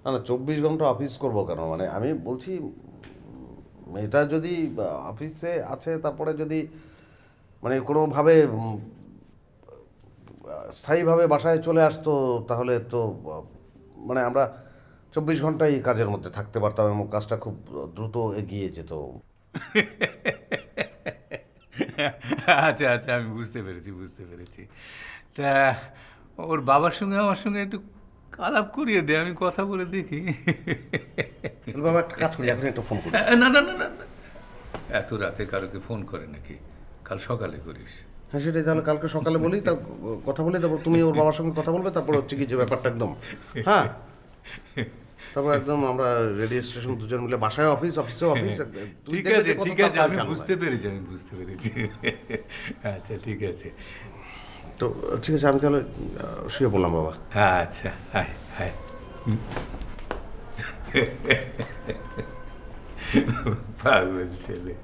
না না, 24 ঘন্টা অফিস করবো কেন, মানে আমি বলছি এটা যদি অফিসে আছে, তারপরে যদি মানে কোনোভাবে স্থায়ীভাবে বাসায় চলে আসতো, তাহলে তো মানে আমরা 24 ঘন্টায় এই কাজের মধ্যে থাকতে পারতাম এবং কাজটা খুব দ্রুত এগিয়ে যেত। আচ্ছা আচ্ছা, আমি বুঝতে পেরেছি। তা ওর বাবার সঙ্গে আমার সঙ্গে একটু আলাপ করিয়ে দে, আমি কথা বলে দেখি। বাবা একটা কাজ করি, এখন একটা ফোন করি। না, এত রাতে কারোকে ফোন করে নাকি? কাল সকালে করিস। হ্যাঁ সেটাই, তাহলে কালকে সকালে বলি, তার কথা বলি, তারপর তুমি ওর বাবার সঙ্গে কথা বলবে, তারপর হচ্ছে কি যে ব্যাপারটা একদম, হ্যাঁ তারপর একদম আমরা রেডিও স্টেশন দুজন মিলে, বাসায় অফিস, অফিসেও অফিস। ঠিক আছে, আমি বুঝতে পেরেছি। আচ্ছা ঠিক আছে, তো ঠিক আছে, আমি তাহলে শুয়ে পড়লাম বাবা। আচ্ছা হাই। পাগল ছেলে।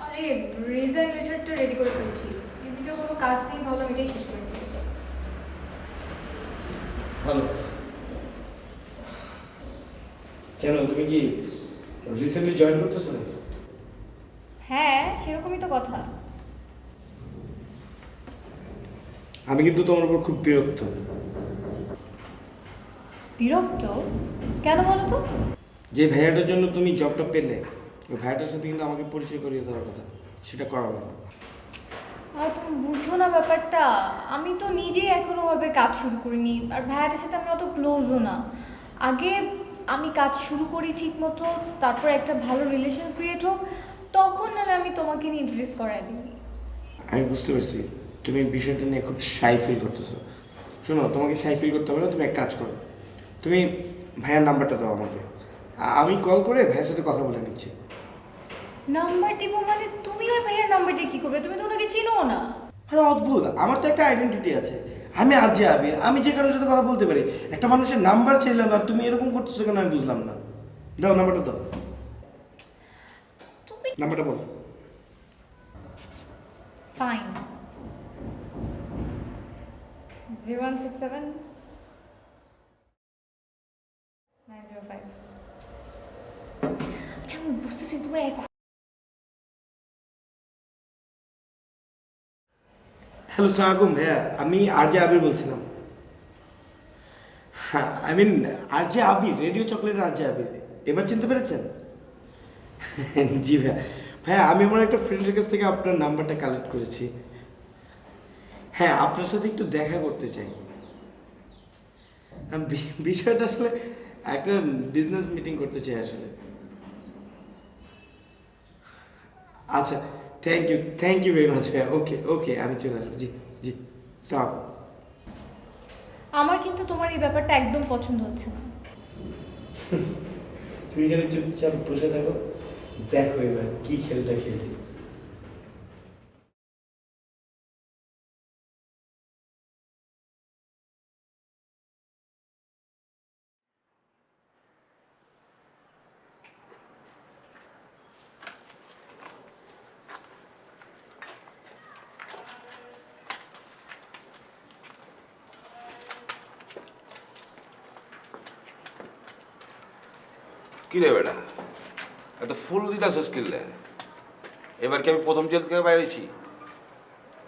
আরে রেজাল্ট লেটারটা রেডি করে ফেলছি, এমনিতেও কোনো কাজ নেই, ভাবলাম এটাই শেষ করে ফেলি। ভালো। কেন তুমি কি রিসেন্টলি জয়েন করতেছো নাকি? হ্যাঁ সেরকমই তো কথা। আমি কিন্তু তোমার উপর খুব বিরক্ত। বিরক্ত কেন বলো তো? যে ভাইয়াটার জন্য তুমি জবটা পেলে, ওই ভাইয়াটার সাথে কিন্তু আমাকে পরিচয় করিয়ে দেওয়ার কথা, সেটা করা হলো না। তুমি বুঝো না ব্যাপারটা, আমি তো নিজেই এখনো ভাবে কাজ শুরু করিনি, আর ভাইয়াটার সাথে আমি অত ক্লোজও না। আগে আমি কাজ শুরু করি ঠিক মতো, তারপর একটা ভালো রিলেশন ক্রিয়েট হোক, তখন নাহলে আমি তোমাকে নিয়ে ইন্ট্রোডিউস করাই দিই। আমি বুঝতে পারছি তুমি বিষয়টা নিয়ে খুব শাই ফিল করতেছো। শোনো, তোমাকে শাই ফিল করতে হবে না, তুমি এক কাজ করো, তুমি ভাইয়ার নাম্বারটা দাও আমাকে, আমি কল করে ভাইয়ের সাথে কথা বলে নিচ্ছি। নাম্বার দিব মানে? তুমি ওই ভাইয়ের নাম্বারটা কি করবে? তুমি তো ওনাকে চিনো না। আরে অদ্ভুত, আমার তো একটা আইডেন্টিটি আছে, আমি আর যে আবির, আমি যে কারোর সাথে কথা বলতে পারি। একটা মানুষের নাম্বার চাইলাম আর তুমি এরকম করতেছো কেন, আমি বুঝলাম না। দাও নাম্বারটা দাও, তুমি নাম্বারটা বলো। ফাইন, 0167 905। আচ্ছা আমি বুঝতেছি তোমরা এখন। হ্যালো সালামালাইকুম ভাইয়া, আমি আর যে আবির বলছিলাম। হ্যাঁ আই মিন আর যে আবির, রেডিও চকলেটের আর যে আবির, এবার চিনতে পেরেছেন? জি ভাইয়া। ভাইয়া আমি আমার একটা ফ্রেন্ডের কাছ থেকে আপনার নাম্বারটা কালেক্ট করেছি। হ্যাঁ আপনার সাথে একটু দেখা করতে চাই। বিষয়টা আসলে একটা বিজনেস মিটিং করতে চাই আসলে। আচ্ছা থ্যাংক ইউ ভেরি মাচ ভাইয়া। ওকে আমি চলে আসবো। জি সালাম। আমার কিন্তু তোমার এই ব্যাপারটা একদম পছন্দ হচ্ছে না। তুমি এখানে চুপচাপ বসে থাকো, দেখো এবার কি খেলটা খেলি। কি রে বেটা, এত ফুল দিতেছস কিনলে? এবার কি আমি প্রথম জেল থেকে বাইরেছি?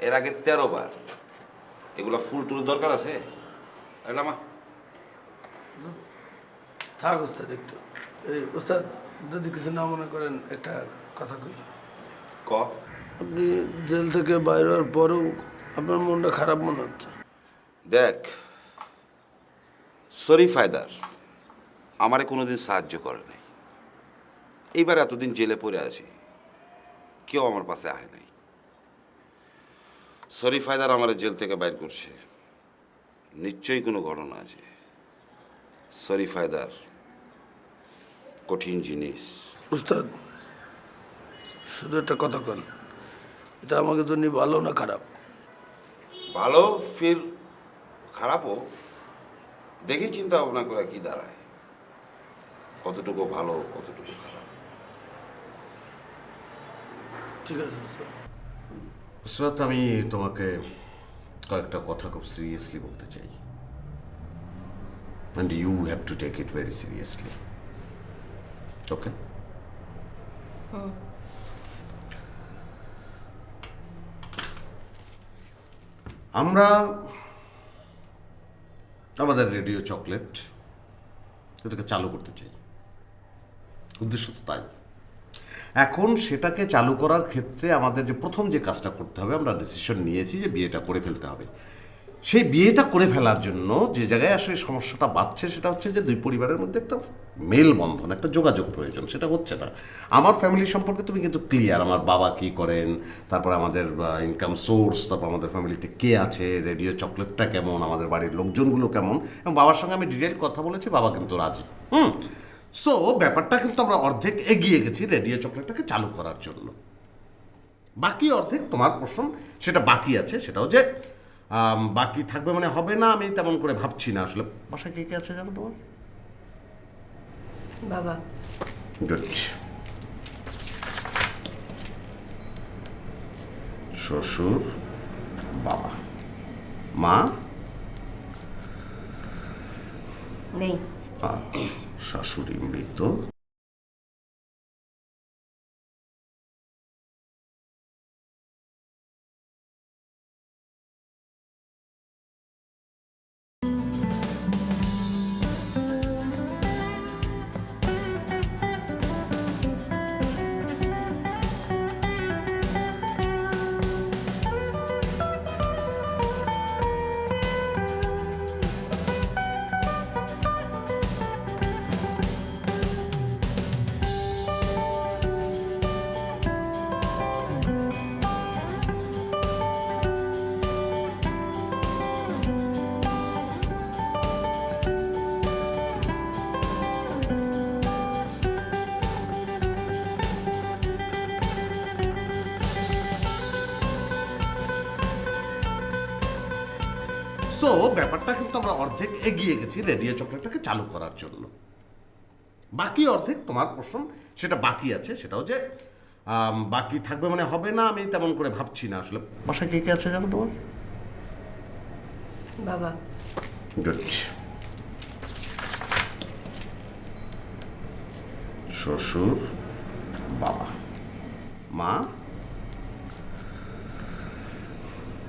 এর আগে 13 বার। এগুলা ফুল টুলের দরকার আছে? মা থাক ওস্তাদ একটু। এই ওস্তাদ যদি কিছু না মনে করেন একটা কথা কই। ক। আপনি জেল থেকে বাইরে হওয়ার পরেও আপনার মনটা খারাপ মনে হচ্ছে। দেখ, শরীফ হায়দার আমারে কোনোদিন সাহায্য করে নাই। এইবার এতদিন জেলে পড়ে আছি, কেউ আমার পাশে আয় নাই। শরীফ হায়দার আমার জেল থেকে বাইর করছে, নিশ্চয়ই কোনো ঘটনা আছে। শরীফ হায়দার কঠিন জিনিস। উস্তাদ শুধু একটা কথা কন, এটা আমাকে জন্য ভালো না খারাপ? ভালো ফির খারাপও, দেখি চিন্তা ভাবনা করে কি দাঁড়ায়, কতটুকু ভালো কতটুকু খারাপ। ঠিক আছে নুসরাত, আমি তোমাকে কয়েকটা কথা খুব সিরিয়াসলি বলতে চাই, and you have to take it very seriously. Okay? আমরা আমাদের রেডিও চকলেট এটাকে চালু করতে চাই, উদ্দেশ্য তো তাই। এখন সেটাকে চালু করার ক্ষেত্রে আমাদের যে প্রথম যে কাজটা করতে হবে, আমরা ডিসিশন নিয়েছি যে বিয়েটা করে ফেলতে হবে। সেই বিয়েটা করে ফেলার জন্য যে জায়গায় আসলে সমস্যাটা বাড়ছে সেটা হচ্ছে যে দুই পরিবারের মধ্যে একটা মেলবন্ধন, একটা যোগাযোগ প্রয়োজন, সেটা হচ্ছে না। আমার ফ্যামিলি সম্পর্কে তুমি কিন্তু ক্লিয়ার, আমার বাবা কী করেন, তারপর আমাদের ইনকাম সোর্স, তারপর আমাদের ফ্যামিলিতে কে আছে, রেডিও চকলেটটা কেমন, আমাদের বাড়ির লোকজনগুলো কেমন, এবং বাবার সঙ্গে আমি ডিটেল কথা বলেছি, বাবা কিন্তু রাজি। সো ব্যাপারটা কিন্তু আমরা অর্ধেক এগিয়ে গেছি রেডিও চকলেটটাকে চালু করার জন্য। বাকি অর্ধেক তোমার প্রশ্ন সেটা বাকি আছে, সেটাও যে বাকি থাকবে মানে হবে না আমি তেমন করে ভাবছি না। আসলে বাসায় কে কে আছে জানো তোমার? বাবা। গুড। শ্বশুর, বাবা, মা নেই, শাশুড়ি মৃত, সো ব্যাপারটা কিন্তু আমরা অর্ধেক এগিয়ে গেছি রেডিও চকলেটটাকে চালু করার জন্য। বাকি অর্ধেক তোমার প্রশ্ন সেটা বাকি আছে, সেটাও যে বাকি থাকবে মানে হবে না আমি তেমন করে ভাবছি না। আসলে বাসায় কে কে আছে জানো তোমার? বাবা। গুড। শ্বশুর, বাবা, মা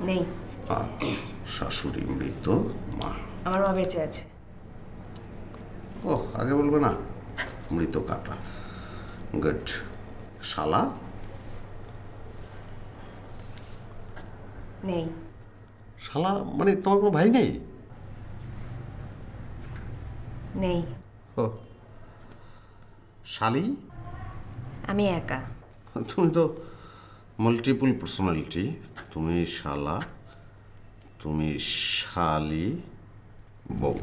নেই, শাশুড়ি মৃত, মা। আমার মা বেঁচে আছে। ও আগে বলবে না, মৃত কাটা। গুড। শালা নেই। শালা মানে তোমার কোনো ভাই নেই? নেই। ও শালি? আমি একা। তুমি তো মাল্টিপল পার্সোনালিটি। তুমি শালা, তুমি শালি, বউ।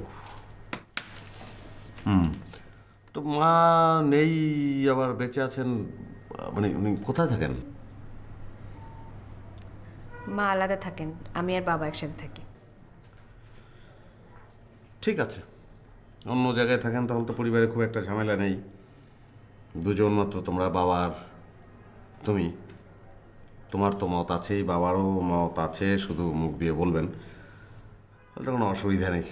তো মা নেই আবার বেঁচে আছেন, মানে উনি কোথায় থাকেন? মা আলাদা থাকেন, আমি আর বাবা একসাথে থাকি। ঠিক আছে, অন্য জায়গায় থাকেন তাহলে তো পরিবারে খুব একটা ঝামেলা নেই। দুজন মাত্র তোমরা, বাবার তুমি। তোমার তো মত আছেই, বাবারও মত আছে, শুধু মুখ দিয়ে বলবেন, তাহলে কোনো অসুবিধা নেই।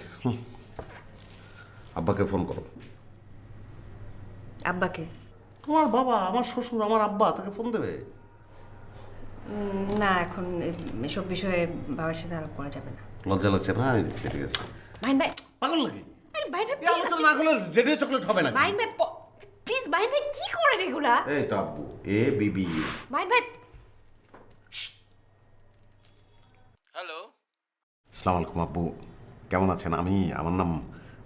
আব্বাকে ফোন করো। আব্বাকে? তোমার বাবা, আমার শ্বশুর, আমার আব্বা, তাকে ফোন দেবে? না, এখন এসব বিষয়ে বাবার সাথে আলাপ করা যাবে না। লজ্জা লাগছে না? আমি দেখছি, ঠিক আছে। বাইন ভাই। পাগল নাকি? আরে বাইন ভাই, এই আলোচনা না করলে রেডিও চকলেট হবে না। বাইন ভাই প্লিজ, বাইন ভাই কি করেন এগুলা? এই তো আব্বু, এ বিবি। বাইন ভাই। হ্যালো, আসসালামু আলাইকুম আব্বু, কেমন আছেন? আমার নাম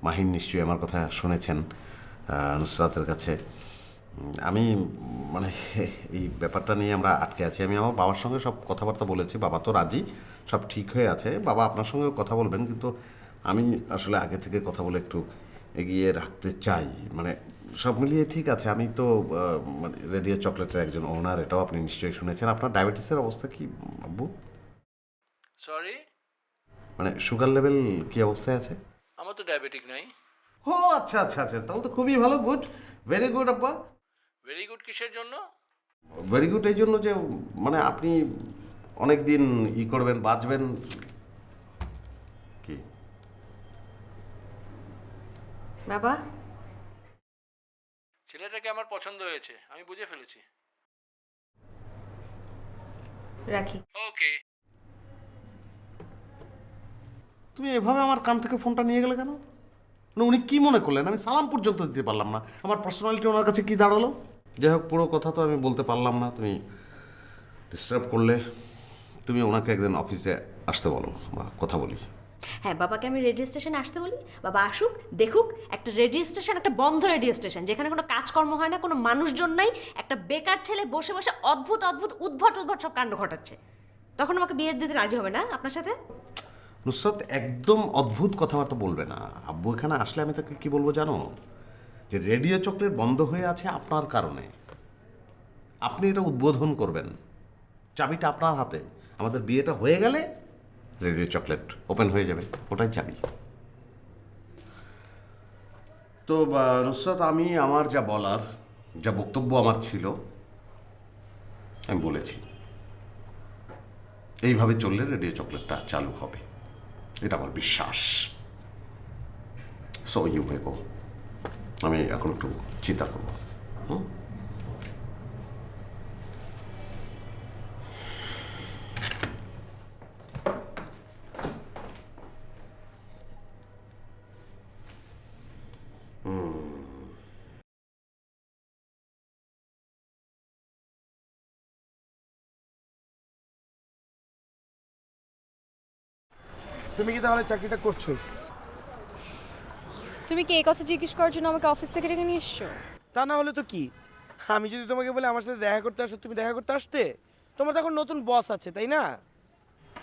মাহিন, নিশ্চয়ই আমার কথা শুনেছেন নুসরাতের কাছে। আমি মানে এই ব্যাপারটা নিয়ে আমরা আটকে আছি। আমি আমার বাবার সঙ্গে সব কথাবার্তা বলেছি, বাবা তো রাজি, সব ঠিক হয়ে আছে। বাবা আপনার সঙ্গেও কথা বলবেন, কিন্তু আমি আসলে আগে থেকে কথা বলে একটু এগিয়ে রাখতে চাই। মানে সব মিলিয়ে ঠিক আছে। আমি তো মানে রেডিও চকলেটের একজন ওনার, এটাও আপনি নিশ্চয়ই শুনেছেন। আপনার ডায়াবেটিসের অবস্থা কি আব্বু? সরি, মানে সুগার লেভেল কি অবস্থায় আছে? আমার তো ডায়াবেটিক নাই। ও আচ্ছা আচ্ছা আচ্ছা, তাহলে তো খুবই ভালো। গুড, ভেরি গুড আব্বা। ভেরি গুড কিসের জন্য? ভেরি গুড এই জন্য যে মানে আপনি অনেক দিন করবেন, বাঁচবেন। কি বাবা? ছেলেটাকে আমার পছন্দ হয়েছে, আমি বুঝে ফেলেছি। রাখি। ওকে। তুমি এভাবে আমার কান থেকে ফোনটা নিয়ে গেলে কেন? না উনি কি মনে করলেন? আমি সালাম পর্যন্ত দিতে পারলাম না। আমার পার্সোনালিটি ওনার কাছে কি দাঁড়ালো? যাই হোক, পুরো কথা তো আমি বলতে পারলাম না। তুমি ডিস্টার্ব করলে তুমি ওনাকে একদিন অফিসে আসতে বলো, বা কথা বলি। হ্যাঁ, বাবাকে আমি রেডিও স্টেশনে আসতে বলি, বাবা আসুক, দেখুক একটা রেডিও স্টেশন, একটা বন্ধ রেডিও স্টেশন, যেখানে কোনো কাজকর্ম হয় না, কোনো মানুষজন নাই, একটা বেকার ছেলে বসে বসে অদ্ভুত অদ্ভুত উদ্ভট উদ্ভট সব কাণ্ড ঘটাচ্ছে। তখন আমাকে বিয়ে দিতে রাজি হবে না আপনার সাথে? নুসরাত, একদম অদ্ভুত কথাবার্তা বলবে না। আব্বু এখানে আসলে আমি তাকে কি বলবো জানো? যে রেডিও চকলেট বন্ধ হয়ে আছে আপনার কারণে। আপনি এটা উদ্বোধন করবেন, চাবিটা আপনার হাতে। আমাদের বিয়েটা হয়ে গেলে রেডিও চকলেট ওপেন হয়ে যাবে, ওটাই চাবি। তো নুসরাত, আমি আমার যা বলার, যা বক্তব্য আমার ছিল আমি বলেছি। এইভাবে চললে রেডিও চকলেটটা চালু হবে, এটা আমার বিশ্বাস। সো ইউ মে গো। আমি এখন একটু চিন্তা করবো। তুমি কি তাহলে চাকরিটা করছো? তুমি কি এই কথা জিজ্ঞেস করার জন্য আমাকে অফিস থেকে ডেকে নিয়ে এসছো? তা না হলে তো কি, আমি যদি তোমাকে বলে আমার সাথে দেখা করতে আসো, তুমি দেখা করতে আসতে? তোমার তো এখন নতুন বস আছে, তাই না?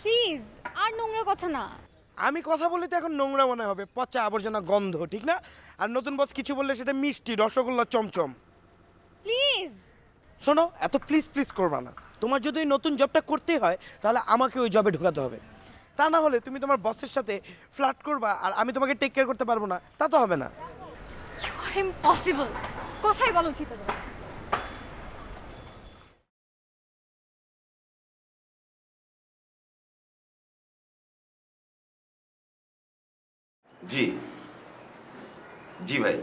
প্লিজ, আর নোংরা কথা না। আমি কথা বললে তো এখন নোংরা মনে হবে, পচা আবর্জনা গন্ধ, ঠিক না? আর নতুন বস কিছু বললে সেটা মিষ্টি, রসগোল্লা, চমচম। প্লিজ শোনো, এত প্লিজ প্লিজ করবা না। তোমার যদি ওই নতুন জবটা করতে হয় তাহলে আমাকে ওই জবে ঢোকাতে হবে। তা না হলে তুমি তোমার বসের সাথে ফ্লার্ট করবা আর আমি তোমাকে টেক কেয়ার করতে পারবো না, তা তো হবে না। You are impossible. কথাই বলো ঠিক আছে। জি জি ভাই,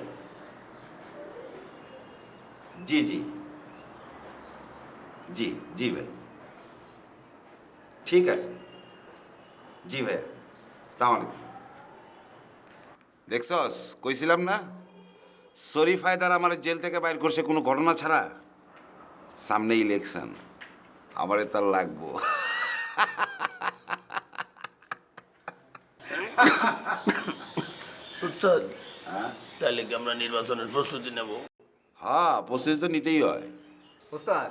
জি জি জি জি ভাই, ঠিক আছে। জি ভাইয়া, আসসালামু আলাইকুম। দেখছস, কইছিলাম না শরীফ হায়দার আমার জেল থেকে বাইর করছে কোনো ঘটনা ছাড়া। সামনে ইলেকশন, আমারে তার লাগবো। উস্তাদ, তাহলে কি আমরা নির্বাচনের প্রস্তুতি নেব? হ্যাঁ, প্রস্তুতি তো নিতেই হয়। ওস্তাদ,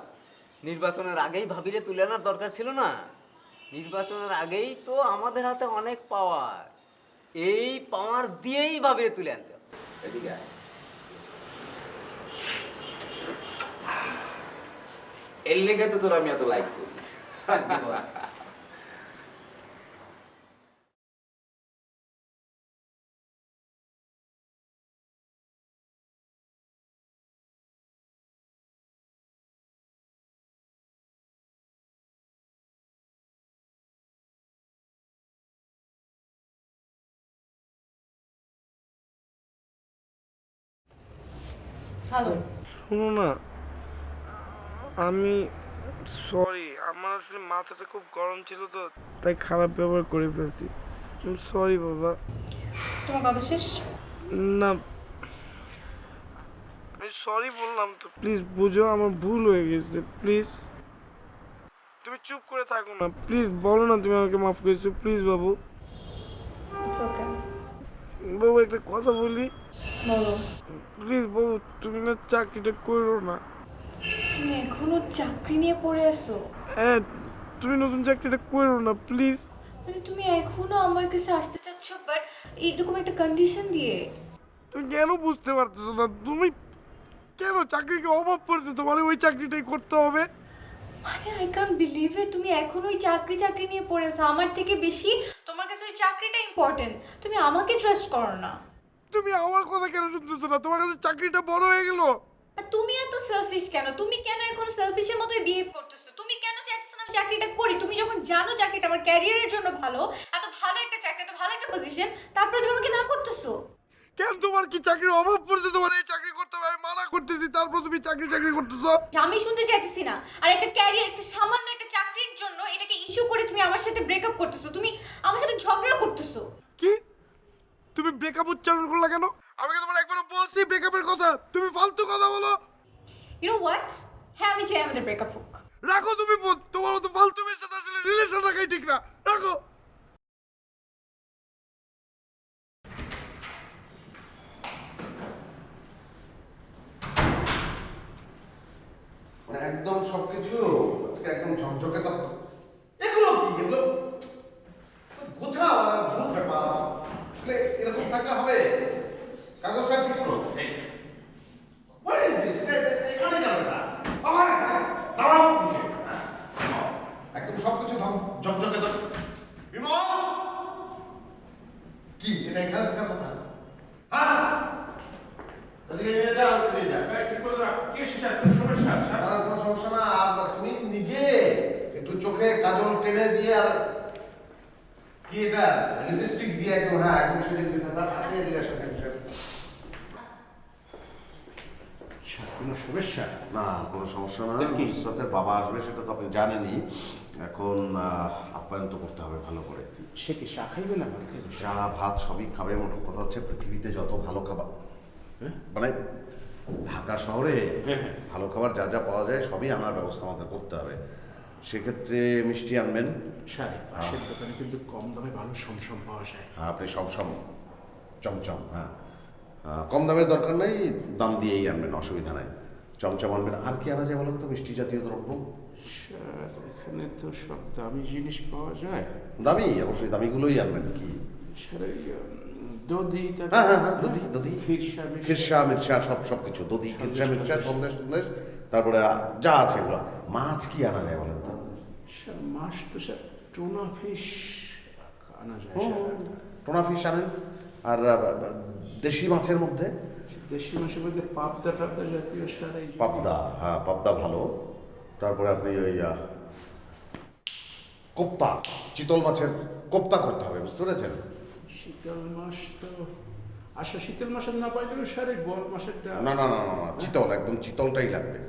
নির্বাচনের আগেই ভাবিরে তুলে আনার দরকার ছিল না? নির্বাচনের আগেই তো আমাদের হাতে অনেক পাওয়ার, এই পাওয়ার দিয়েই ভাবিরে তুলে আনতে হবে। এদিকে আয়। এর লেগে তো তোর আমি এত লাইক করি। হ্যালো, শোনো না, আমি সরি, আমার আসলে মাথাটা খুব গরম ছিল তো, তাই খারাপ ব্যবহার করে ফেলছি। সরি বাবা। তোমার কথা শেষ? না, আমি সরি বললাম তো, প্লিজ বুঝো, আমার ভুল হয়ে গেছে। প্লিজ তুমি চুপ করে থাকো না, প্লিজ বলো না তুমি আমাকে মাফ করেছো, প্লিজ বাবু। It's okay. বাবু একটা কথা বলি, বলো। প্লিজ বাবু, তুমি না চাকরিটা করো না। তুমি এখনো চাকরি নিয়ে পড়ে আছো? হ্যাঁ, তুমি নতুন চাকরিটা করো না প্লিজ। মানে তুমি এখনো আমার কাছে আসতে চাচ্ছ, বাট এরকম একটা কন্ডিশন দিয়ে? তুমি কেন বুঝতে পারতেছো না? তুমি কেন, চাকরিকে অভাব পড়ছে তোমার, ওই চাকরিটাই করতে হবে? মানে আই ক্যান্ট বিলিভ ইট, তুমি এখন ওই চাকরি নিয়ে পড়ে আছো। আমার থেকে বেশি তোমার কাছে ওই চাকরিটা ইম্পর্টেন্ট। তুমি আমাকে ট্রাস্ট করো না। তুমি আমার কথা কেন শুনতেছো না? তোমার কাছে চাকরিটা বড় হয়ে গেল। আর তুমি এত সেলফিশ কেন? তুমি কেন এখন সেলফিশের মতোই বিহেভ করতেছো? তুমি কেন চাইতেছো না আমি চাকরিটা করি? তুমি যখন জানো চাকরিটা আমার ক্যারিয়ারের জন্য ভালো, এত ভালো একটা চাকরি, এত ভালো একটা পজিশন, তারপরে তুমি আমাকে না করতেছো কেন? তোমার কি চাকরির অভাব পড়ছে? তোমার এই চাকরি করতে হবে, আমি মানা করতেছি, তারপর তুমি চাকরি করতেছো। আমি শুনতে চাইতেছি না। আর একটা ক্যারিয়ার, একটা সামান্য একটা চাকরির জন্য এটাকে ইস্যু করে তুমি আমার সাথে ব্রেকআপ করতেছো, তুমি আমার সাথে ঝগড়া করতেছো। কি তুমি ব্রেকআপ উচ্চারণ করলা কেন? আমি কি তোমার একবারও বলছি ব্রেকআপের কথা? তুমি ফালতু কথা বলো। ইউ নো হোয়াট, হ্যাঁ আমি চাই আমাদের ব্রেকআপ হোক। রাখো তুমি বোন, তোমার মতো ফালতু মেয়ের সাথে আসলে রিলেশন রাখাই ঠিক না। রাখো। মানে একদম সবকিছু আজকে একদম ঝকঝকে তো এগুলো কি এগুলো বোঝা ভুল ব্যাপার। মানে এরকম থাকলে হবে? কাগজটা ঠিক করো। What is this? এখানে যাবে না। আমার দাঁড়াও। একদম সবকিছু ঝকঝকে তো বিমল কি এটা এখানে থাকার কথা? হ্যাঁ এদিকে নিয়ে যাও, নিয়ে যাও। ঠিক করে রাখ। কি সেটা কোনো সমস্যা? আর কোনো সমস্যা না। আর তুমি নিজে একটু চোখে কাজল টেনে দিয়ে আর কি এটা লিপস্টিক দিয়ে একদম হ্যাঁ একদম ছুঁয়ে দিতে থাকবা। আপনি এদিকে আসেন। কোনো সমস্যা? না কোনো সমস্যা না। সাথে বাবা আসবে সেটা তো আপনি জানেনই। এখন আপ্যায়ন তো করতে হবে ভালো করে। সে কি চা খাইবে না ভাত খাইবে? চা ভাত সবই খাবে। মোট কথা হচ্ছে পৃথিবীতে যত ভালো খাবার মানে ঢাকা শহরে ভালো খাবার যা যা পাওয়া যায় সবই আনার ব্যবস্থা আমাদের করতে হবে। সেক্ষেত্রে মিষ্টি আনবেন। সারি পাশের দোকানে কিন্তু কম দামে ভালো সমসম পাওয়া যায়। হ্যাঁ আপনি সমসম চমচম হ্যাঁ কম দামের দরকার নেই, দাম দিয়েই আনবেন, অসুবিধা নাই। চমচম আনবেন। আর কি আনা যায় বলেন তো মিষ্টি জাতীয় দ্রব্য? স্যার এখানে তো সব দামি জিনিস পাওয়া যায়। দামি অবশ্যই দামিগুলোই আনবেন। কি স্যার দধি? হ্যাঁ হ্যাঁ হ্যাঁ দধি দধি খিরসা মিরসা সব কিছু দধি খিরসা মিরসা সন্দেশ সন্দেশ তারপরে যা আছে এগুলো। মাছ কি আনা যায় বলেন তো? স্যার মাছ তো স্যার টুনা ফিশ আনা যায়। টোনা ফিশ আনেন। আর দেশি মাছের মধ্যে? দেশি মাছের মধ্যে পাবদা টাবদা জাতীয় স্যার। পাবদা হ্যাঁ পাবদা ভালো। তারপরে আপনি ওই কোপ্তা চিতল মাছের কোপ্তা করতে হবে, বুঝতে পেরেছেন? শীতল মাছ তো আচ্ছা শীতল মাছের না পাইলেও স্যার এই বল মাছেরটা। না না না না চিতল একদম চিতলটাই লাগবে।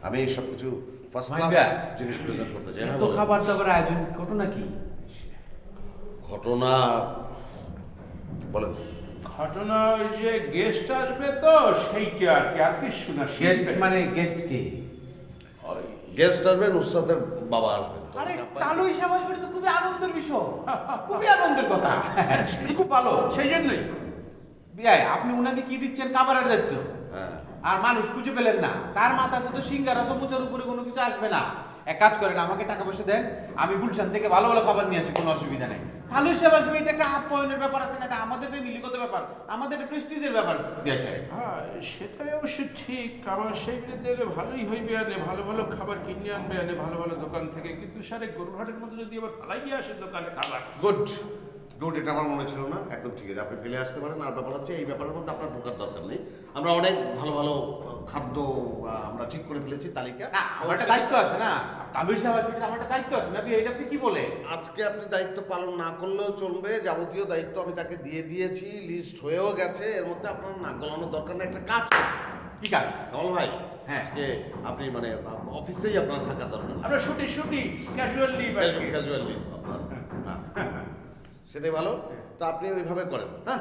আমি এই সব কিছু ফার্স্ট ক্লাস জিনিস প্রেজেন্ট করতে চাই। তো খাবার দাবার আয়োজন ঘটনা কি? ঘটনা বলেন। ঘটনা ওই যে গেস্ট আসবে তো সেইটা আর কি, আর কি শোনা। গেস্ট মানে গেস্ট কি? গেস্ট আসবে, নুসরাতের বাবা আসবেন। আরে তালু হিসাব আসবে, তো খুবই আনন্দের বিষয়, খুবই আনন্দের কথা। খুব ভালো। সেই জন্যই বিয়াই আপনি উনাকে কি দিচ্ছেন? খাবারের দায়িত্ব। হ্যাঁ আর মানুষ খুঁজে পেলেন না, তার মাথাতে তো সিঙ্গারা সমুচার উপরে কোনো কিছু আসবে না। এক কাজ করেন, আমাকে টাকা পয়সা দেন, আমি গুলশান থেকে ভালো ভালো খাবার নিয়ে আসি, কোনো অসুবিধা নেই। তাহলে হিসাব আসবে, এটা একটা আপ্যায়নের ব্যাপার আছে না, এটা আমাদের ফ্যামিলিগত ব্যাপার, আমাদের প্রেস্টিজের ব্যাপার। হ্যাঁ সেটাই অবশ্য ঠিক। আমার সেইগুলো দিলে ভালোই হইবে, আনে ভালো ভালো খাবার কিনে আনবে, আনে ভালো ভালো দোকান থেকে। কিন্তু স্যার গরুরহাটের মধ্যে যদি আবার ফালাই গিয়ে আসে দোকানে খাবার। গুড গুড, এটা আমার মনে ছিল না। একদম ঠিক আছে, আপনি ফেলে আসতে পারেন। আর ব্যাপার হচ্ছে এই ব্যাপারের মধ্যে আপনার ঢোকার দরকার নেই। আমরা অনেক ভালো ভালো খাদ্য আমরা ঠিক করে ফেলেছি তালিকা। আমার একটা দায়িত্ব আছে না, তালু হিসাব আসবে, আমার একটা দায়িত্ব আছে না। এটা আপনি কি বলে? আজকে আপনি দায়িত্ব পালন না করলেও চলবে, যাবতীয় দায়িত্ব আমি তাকে দিয়ে দিয়েছি, লিস্ট হয়েও গেছে। এর মধ্যে আপনার নাক গলানোর দরকার নেই। একটা কাজ। কি কাজ? কমল ভাই, হ্যাঁ আজকে আপনি মানে অফিসেই আপনার থাকার দরকার নেই। আমরা ছুটি ক্যাজুয়াল লিভ, ক্যাজুয়াল লিভ আপনার। হ্যাঁ সেটাই ভালো। তো আপনি ওইভাবে করেন। হ্যাঁ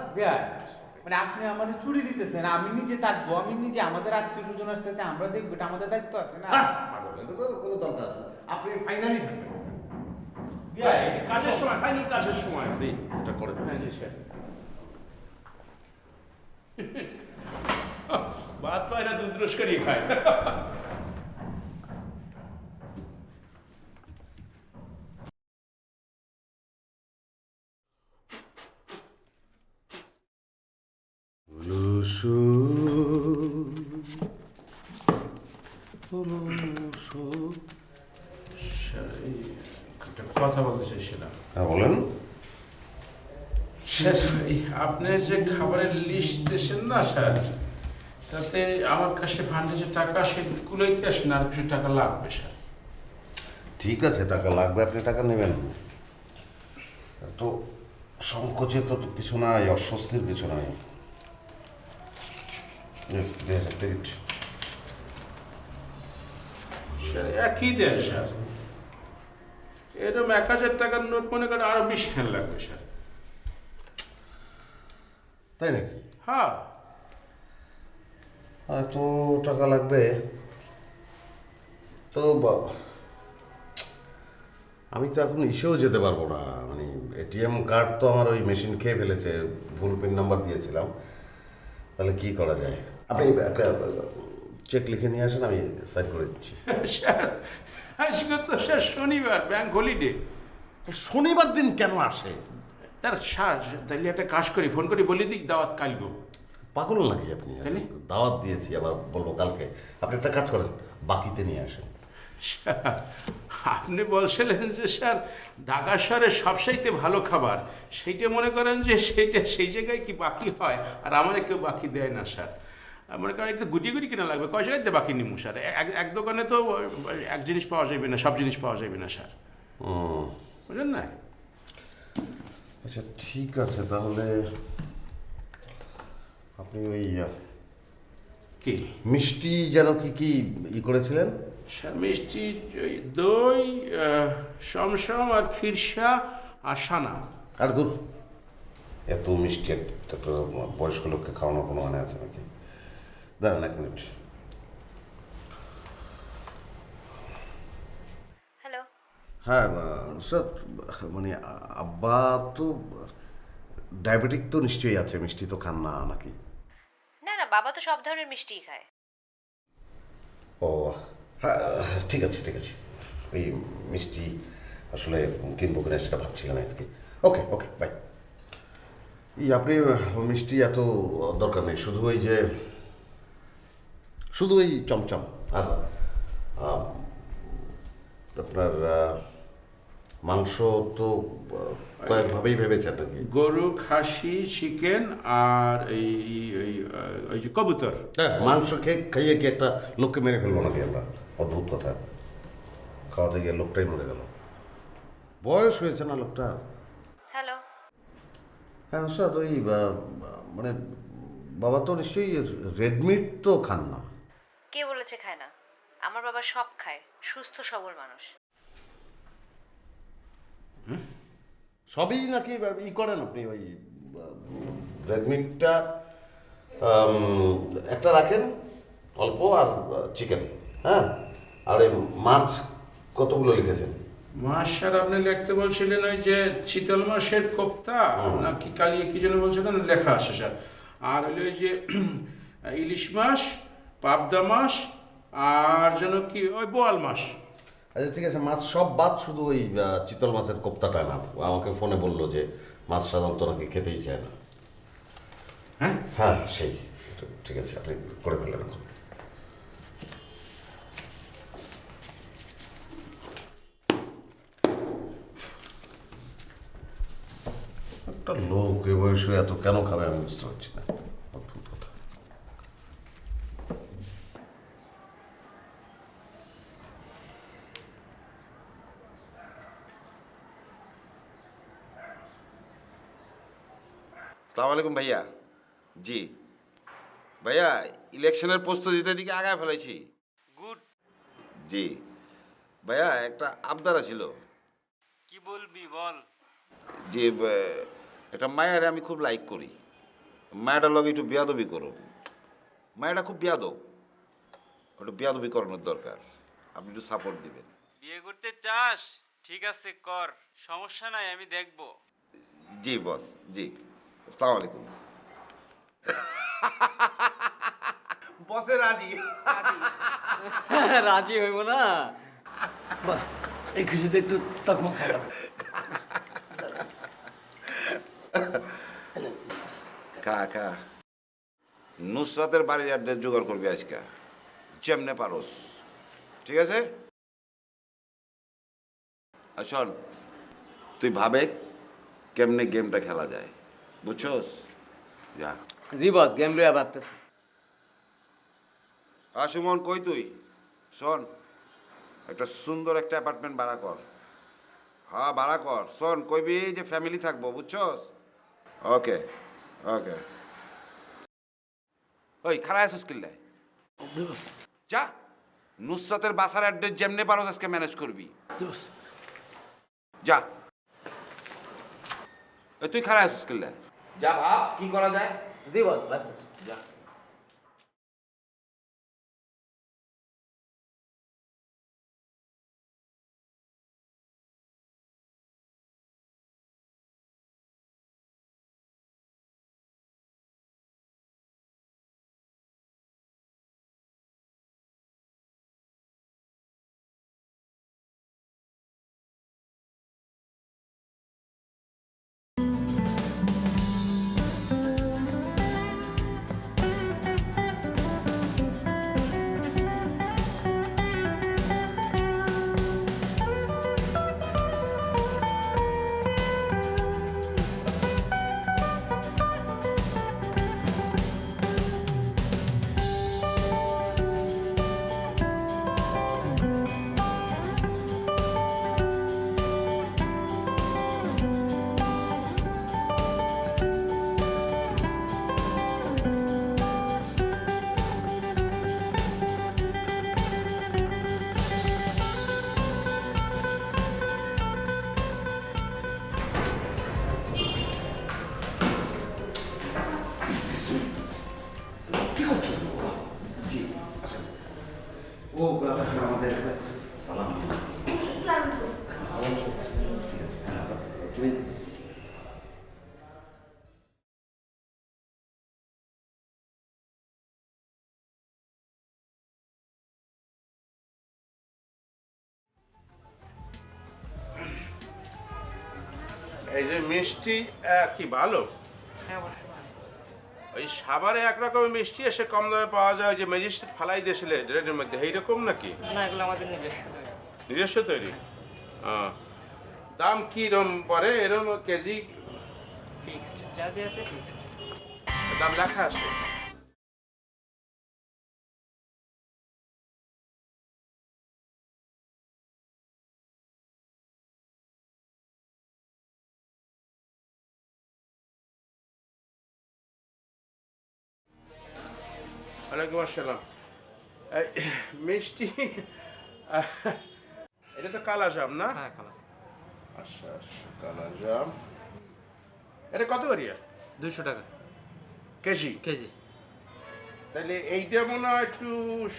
মানে আপনি আমার চুরি দিতেছেন, আমি নিজে থাকবো, আমি নিজে, আমাদের আত্মীয় স্বজন আসতেছে, আমরা দেখবো, এটা আমাদের দায়িত্ব আছে না। কোনো দরকার আছে না, আপনি ফাইনালি থাকবেন। কাজের সময়, ফাইনাল কাজের সময় এটা করেন। হ্যাঁ জি স্যার। ভাত পায় না, দুধ রসকারি খায়। কথা বলতে চাইছিলাম। হ্যাঁ বলেন। আপনি যে খাবারের লিস্ট দিয়েছেন না স্যার, তাতে আমার কাছে ফান্ডে যে টাকা সেগুলোইতে আসে না, আর কিছু টাকা লাগবে স্যার। ঠিক আছে, টাকা লাগবে, আপনি টাকা নেবেন। তো সংকোচে তো কিছু নাই, অস্বস্তির কিছু নাই। স্যার একই দেন স্যার। এরকম 1000 টাকার নোট মনে করেন আরো 20 খান লাগবে স্যার। তাই নাকি? হ্যাঁ। এত টাকা লাগবে তো আমি তো এখন ইসেও যেতে পারবো না, মানে এটিএম কার্ড তো আমার ওই মেশিন খেয়ে ফেলেছে, ভুল পিন নাম্বার দিয়েছিলাম। তাহলে কি করা যায়? আপনি একটা চেক লিখে নিয়ে আসেন, আমি সাইন করে দিচ্ছি। স্যার আজকে তো স্যার শনিবার, ব্যাংক হলিডে। শনিবার দিন কেন আসে? তার স্যার তাহলে একটা কাজ করি, ফোন করে বলে দিক দাওয়াত কাল গো। পাগল নাকি আপনি? দাওয়াত দিয়েছি, আবার বলবো কালকে। আপনি একটা কাজ করেন, বাকিতে নিয়ে আসেন। আপনি বলছিলেন যে স্যার ঢাকা শহরে সবসাইতে ভালো খাবার, সেইটা মনে করেন যে সেইটা সেই জায়গায় কি বাকি হয়, আর আমার কেউ বাকি দেয় না স্যার। মনে করেন একটু গুটি গুটি কিনা লাগবে, কয় জায়গায় বাকি নিমু স্যার। এক দোকানে তো এক জিনিস পাওয়া যাবে না, সব জিনিস পাওয়া যাবে না স্যার, বুঝলেন না? আচ্ছা ঠিক আছে, তাহলে আপনি ওই কি মিষ্টি যেন কি কি ই করেছিলেন? স্যার মিষ্টি দই, সমসম আর খিরসা আর সানা। আর দুধ? এত মিষ্টি একটা বয়স্ক লোককে খাওয়ানোর কোনো মানে আছে নাকি? দাঁড়ান 1 মিনিট। হ্যালো। হ্যাঁ স্যার, মানে আব্বা তো ডায়াবেটিক তো নিশ্চয়ই আছে, মিষ্টি তো খান না নাকি? না না, বাবা তো সব ধরনের মিষ্টিই খায়। ও হ্যাঁ, ঠিক আছে ঠিক আছে, ওই মিষ্টি আসলে কিনবো কিনা সেটা ভাবছিলাম আর কি। ওকে ওকে বাই। আপনি মিষ্টি এত দরকার নেই, শুধু ওই চমচম আর আপনার মাংস তো কয়েকভাবেই ভেবেছেন নাকি? গরু, খাসি, চিকেন আর ওই যে কবুতর। হ্যাঁ, মাংস খাইয়ে কি একটা লোককে মেরে ফেলবো নাকি আমরা? অদ্ভুত কথা, খাওয়াতে গিয়ে লোকটাই মরে গেল। বয়স হয়েছে না লোকটার। হ্যালো। হ্যাঁ স্যার, ওই মানে বাবা তো নিশ্চয়ই রেডমিট তো খান না। কে বলেছে খায় না? আমার বাবা সব খায়, সুস্থ সবল মানুষ। সবই নাকি ই করেন আপনি? ওই রেডমিটটা একটা রাখেন অল্প, আর চিকেন, হ্যাঁ, আর এই মাছ কতগুলো লিখেছেন? মাছ স্যার আপনি লিখতে বলছিলেন ওই যে চিতল মাছের কোপ্তা নাকি কালিয়ে কি যেন বলছিলেন, লেখা আছে স্যার। আর হলো ওই যে ইলিশ মাছ, পাবদা মাছ, আর যেন কি ওই বোয়াল মাছ। আচ্ছা ঠিক আছে, মাছ সব বাদ, শুধু ওই চিতল মাছের কোপ্তাটা না। আমাকে ফোনে বললো যে মাছ সাধারণত নাকি খেতেই চায় না। হ্যাঁ হ্যাঁ সেই, ঠিক আছে, আপনি করে ফেললেন এখন। একটা লোক এ বয়সে এত কেন খাবে আমি বুঝতে পারছি না, অদ্ভুত কথা। আসসালামু আলাইকুম ভাইয়া। জি ভাইয়া, ইলেকশনের প্রস্তুতিতে দিকে আগায় ফেলেছি। গুড। জি ভাইয়া, একটা আবদার ছিল। কি বলবি বল। যে একটা মায়ারে আমি খুব লাইক করি, মায়াটার লগে একটু বিয়াদবি করো। মায়াটা খুব বিয়াদব, একটু বিয়াদবি করানোর দরকার, আপনি একটু সাপোর্ট দিবেন। বিয়ে করতে চাস? ঠিক আছে কর, সমস্যা নাই, আমি দেখব। জি বস, জি। আসসালামু আলাইকুম। বসে রাজি। রাজি হইব না বাস, এই খুশিতে একটু তকমা খারাপ। কাকা নুসরাতের বাড়ির অ্যাড্রেস জোগাড় করবি আজকে, যেমনে পারোস, ঠিক আছে? আর শোন, তুই ভাবে কেমনে গেমটা খেলা যায়, বুঝছস? যা। জি বস, গেম লইয়া ভাবতেছি। সুমন কই তুই? শোন, একটা সুন্দর একটা অ্যাপার্টমেন্ট ভাড়া কর। হ্যাঁ ভাড়া কর। শোন, কইবি যে ফ্যামিলি থাকবো, বুঝছস? ওকে ওকে। ওই খারাপ আছিস কিল্লে? যা, নুসরাতের বাসার অ্যাড্রেস যেমনে পারো আজকে ম্যানেজ করবি। যা তুই খারাপ আছিস কিল্লা যা ভাব কি করা যায়। জি বস যা ও আমাদের সালাম তুমি এই যে মিষ্টি কি ভালো ওই সাভারে একরকমের মিষ্টি এসে কম দামে পাওয়া যায় ওই যে ম্যাজিস্ট্রেট ফালাই দিয়েছিল রেটের মধ্যে এইরকম নাকি? না এগুলো আমাদের নিজস্ব নিজস্ব তৈরি। দাম কি রকম পরে এরকম কেজি? ফিক্সড যা দিয়ে আছে ফিক্সড দাম লেখা আছে? ওয়ালাইকুম আসসালাম। মিষ্টি এটা তো কালা জাম না? হ্যাঁ কালা জাম। আচ্ছা আচ্ছা কালা জাম। এটা কত করিয়া? 200 টাকা কেজি? কেজি। তাহলে এইটা মনে হয় একটু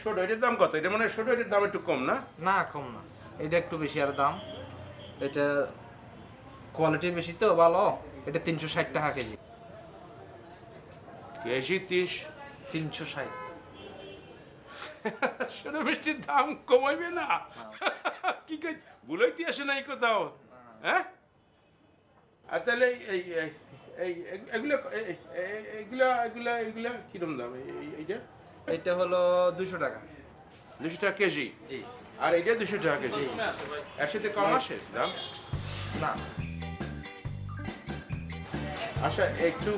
ছোট। এটার দাম কত? এটা মনে হয় ছোট, এটার দাম একটু কম না? না কম না, এটা একটু বেশি আর দাম। এটা কোয়ালিটি বেশি তো ভালো। এটা 360 টাকা কেজি। কেজি 360। ছোট মিষ্টির দাম কমাইবে না? কি কই ভুলাইতে আসে নাই কোথাও? হ্যাঁ আর তাহলে এই এই এগুলো এগুলা এগুলা এগুলা কিরম দাম? এইটা এটা হলো 200 টাকা। 200 টাকা কেজি? জি। আর এইটা 200 টাকা কেজি? এর সাথে কম আসে দাম? না। আচ্ছা একটু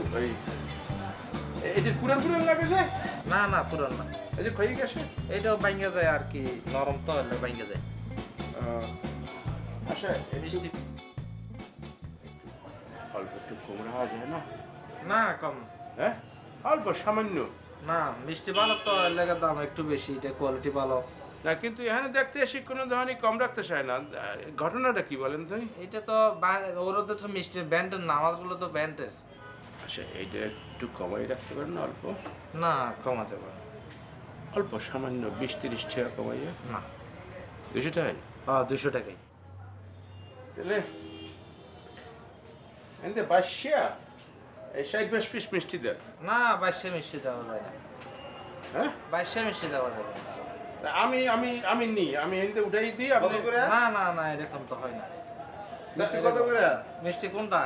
এইটার পুরান পুরান লাগে যায়? না না পুরান না, এই যে ক্ষয়ে গেছে। এইটাও ভাঙা যায় আর কি, নরম তো হলে ভাঙা যায়। আচ্ছা মিষ্টি অল্প একটু কম রাখা যায় না? না কম। হ্যাঁ অল্প সামান্য? না মিষ্টি ভালো তো লেগে দাম একটু বেশি, এটা কোয়ালিটি ভালো না। কিন্তু এখানে দেখতে আসি কোনো ধরনের কম রাখতে চায় না, ঘটনাটা কি বলেন তাই? এটা তো ওদের তো মিষ্টি ব্যান্ডের না, আমারগুলো তো ব্যান্ডের। আচ্ছা এইটা একটু কমাই রাখতে পারেন না অল্প? না কমাতে পারে অল্প সামান্য 20-30 টাকা কমাইয়া? না 200 টাকায়? হ্যাঁ 200 টাকাই। তাহলে এতে 22 এই 60 পিস মিষ্টি দেন না। 22 মিষ্টি দেওয়া যায় না। হ্যাঁ 22 মিষ্টি দেওয়া যাবে না। আমি আমি আমি নি আমি এতে উঠাই দিই। আপনি না না না এরকম তো হয় না। মিষ্টি কত করে? মিষ্টি কোনটা?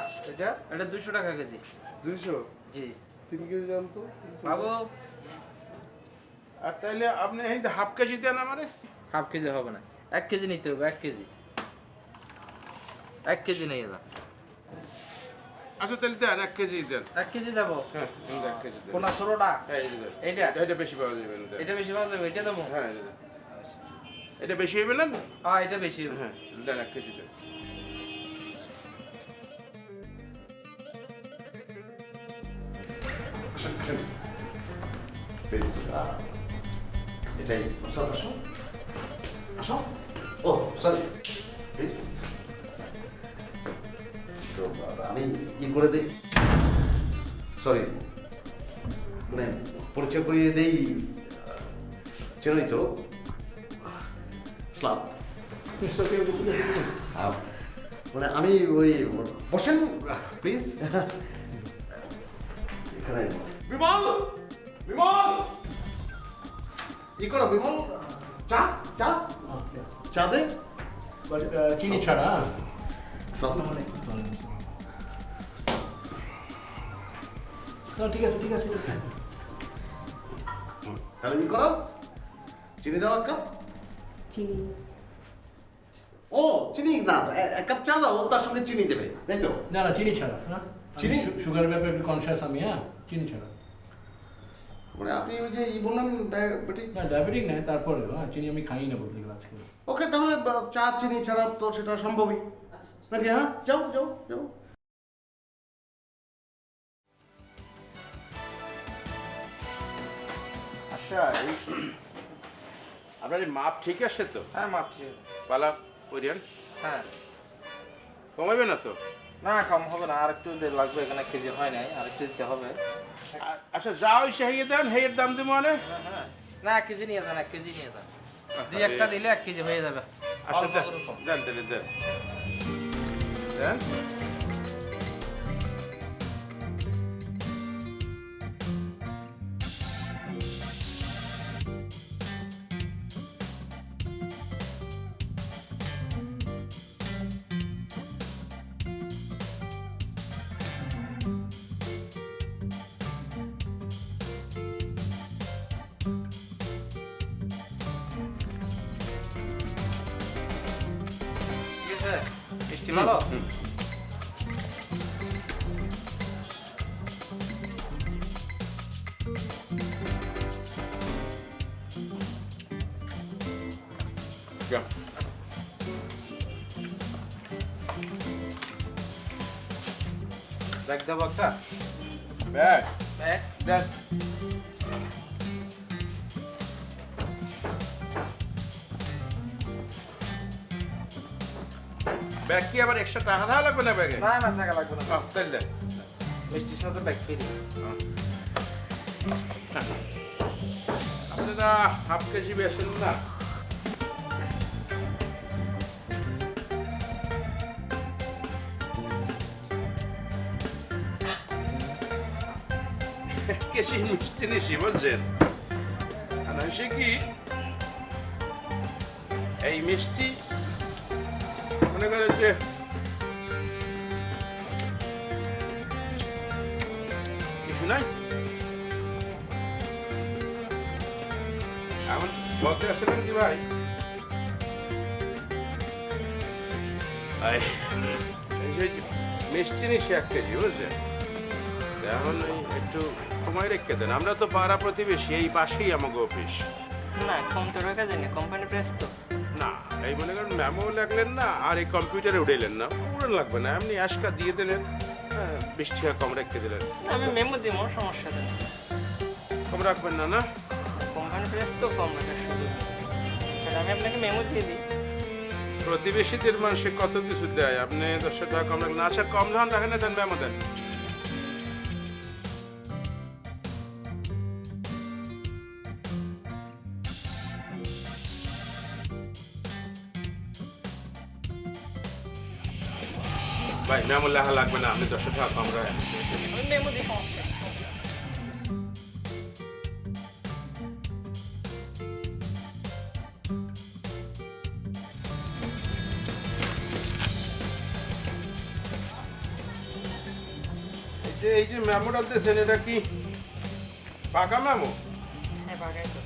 এটা 200 টাকা কেজি। 200? জি। 3 কেজি দাম তো বাবু। আর তাইলে আপনি এতে হাফ কেজি দেন আমারে? হাফ কেজি হবে না, 1 কেজি নিতে হবে। 1 কেজি 1 কেজি নিয়ে যান। আচ্ছা তাহলে দেন 1 কেজি দেন। 1 কেজি দেবো? হ্যাঁ 1 কেজি দেন। কোনটা ছোটটা? হ্যাঁ এই দেন। এইটা? এটা বেশি পাওয়া যাবে না। এটা বেশি পাওয়া যাবে, এটা দেবো? হ্যাঁ এটা বেশি হবে না? হ্যাঁ এটা বেশি হবে। হ্যাঁ দেন 1 কেজি দেন। এটাই স্যার। আসো আসো। ও সরি প্লিজ। তো আমি কি করে দিই, সরি মানে পরিচয় করিয়ে দেই, চেনই তো ইসলাম। মানে আমি ওই বসেন প্লিজ এখানে। বিমল, বিমল, ই করো বিমল, চা চা চা দে, চিনি ছাড়া। ঠিক আছে ঠিক আছে, তাহলে ই করো, চিনি দাও এক কাপ। চিনি ও চিনি না, এক কাপ চা দাও, তার সঙ্গে চিনি দেবে, তাই তো? না না চিনি ছাড়া, হ্যাঁ চিনি? সুগারের ব্যাপারে একটু কনসিয়াস আমি, হ্যাঁ চিনি ছাড়া। মানে আপনি ওই যে ই বললেন ডায়াবেটিক? না ডায়াবেটিক নয়, তারপরেও হ্যাঁ চিনি আমি খাই না বলতে গেলে আজকে। ওকে, তাহলে চা চিনি ছাড়া তো সেটা সম্ভবই নাকি? হ্যাঁ যাও যাও যাও। আচ্ছা, এই আপনার এই মাপ ঠিক আছে তো? হ্যাঁ মাপ ঠিক আছে। পালা করিয়েন, হ্যাঁ কমাবে না তো? না কম হবে না, আর একটু লাগবে, এখানে কেজি হয় নাই, আর একটু দিতে হবে। আচ্ছা যা হইছে হেয়ে দেন, হেয়ের দাম দিব মানে? হ্যাঁ না 1 কেজি নিয়ে যান, 1 কেজি নিয়ে যান, 2-1টা দিলে 1 কেজি হয়ে যাবে। আচ্ছা দেন তাহলে দেন দেন। ঠিক আছে, মিষ্টি ভালো? যা ব্যাগ দেবো একটা? ব্যাগ ব্যাগ দেন। ব্যাগ কি আবার এক্সট্রা টাকা দেওয়া লাগবে না ব্যাগে? না না টাকা লাগবে না, তাই দেন। মিষ্টির সাথে ব্যাগ ফ্রি। আপনারা হাফ কেজি বেছেন না? কেজি মিষ্টি নিশি বুঝছেন? আর হয়েছে কি, এই মিষ্টি মনে করেন যে কিছু নাই, এখন বলতে আসলেন কি ভাই, এই যে মিষ্টি নিশি 1 কেজি বুঝছেন? এখন একটু সময় রেখে দেন, আমরা তো পাড়া প্রতিবেশী, এই পাশেই আমাকে অফিস। না কম তো রেখে দেন, কোম্পানি প্রেস তো। না এই মনে করেন মেমো লাগলেন না, আর এই কম্পিউটারে উঠাইলেন না, উড়ান লাগবে না, এমনি আজকা দিয়ে দিলেন, 20 টাকা কম রেখে দিলেন। আমি মেমো দিব, সমস্যা নেই। কম রাখবেন না? না কোম্পানি প্রেস তো কম রাখার সুযোগ নেই, সেটা আমি আপনাকে মেমো দিয়ে দিই। প্রতিবেশীদের মানুষে কত কিছু দেয়, আপনি 10 টাকা কম রাখলেন। আচ্ছা কম যখন রাখেন না, দেন মেমো দেন। ভাই মেমো লেখা লাগবে না, আপনি 10 টাকা কম রাখেন। মেমো দিই, সমস্যা নেই। এই যে মেমোটা দিয়েছেন, এটা কি পাকা মেমো? হ্যাঁ বাগাই তো।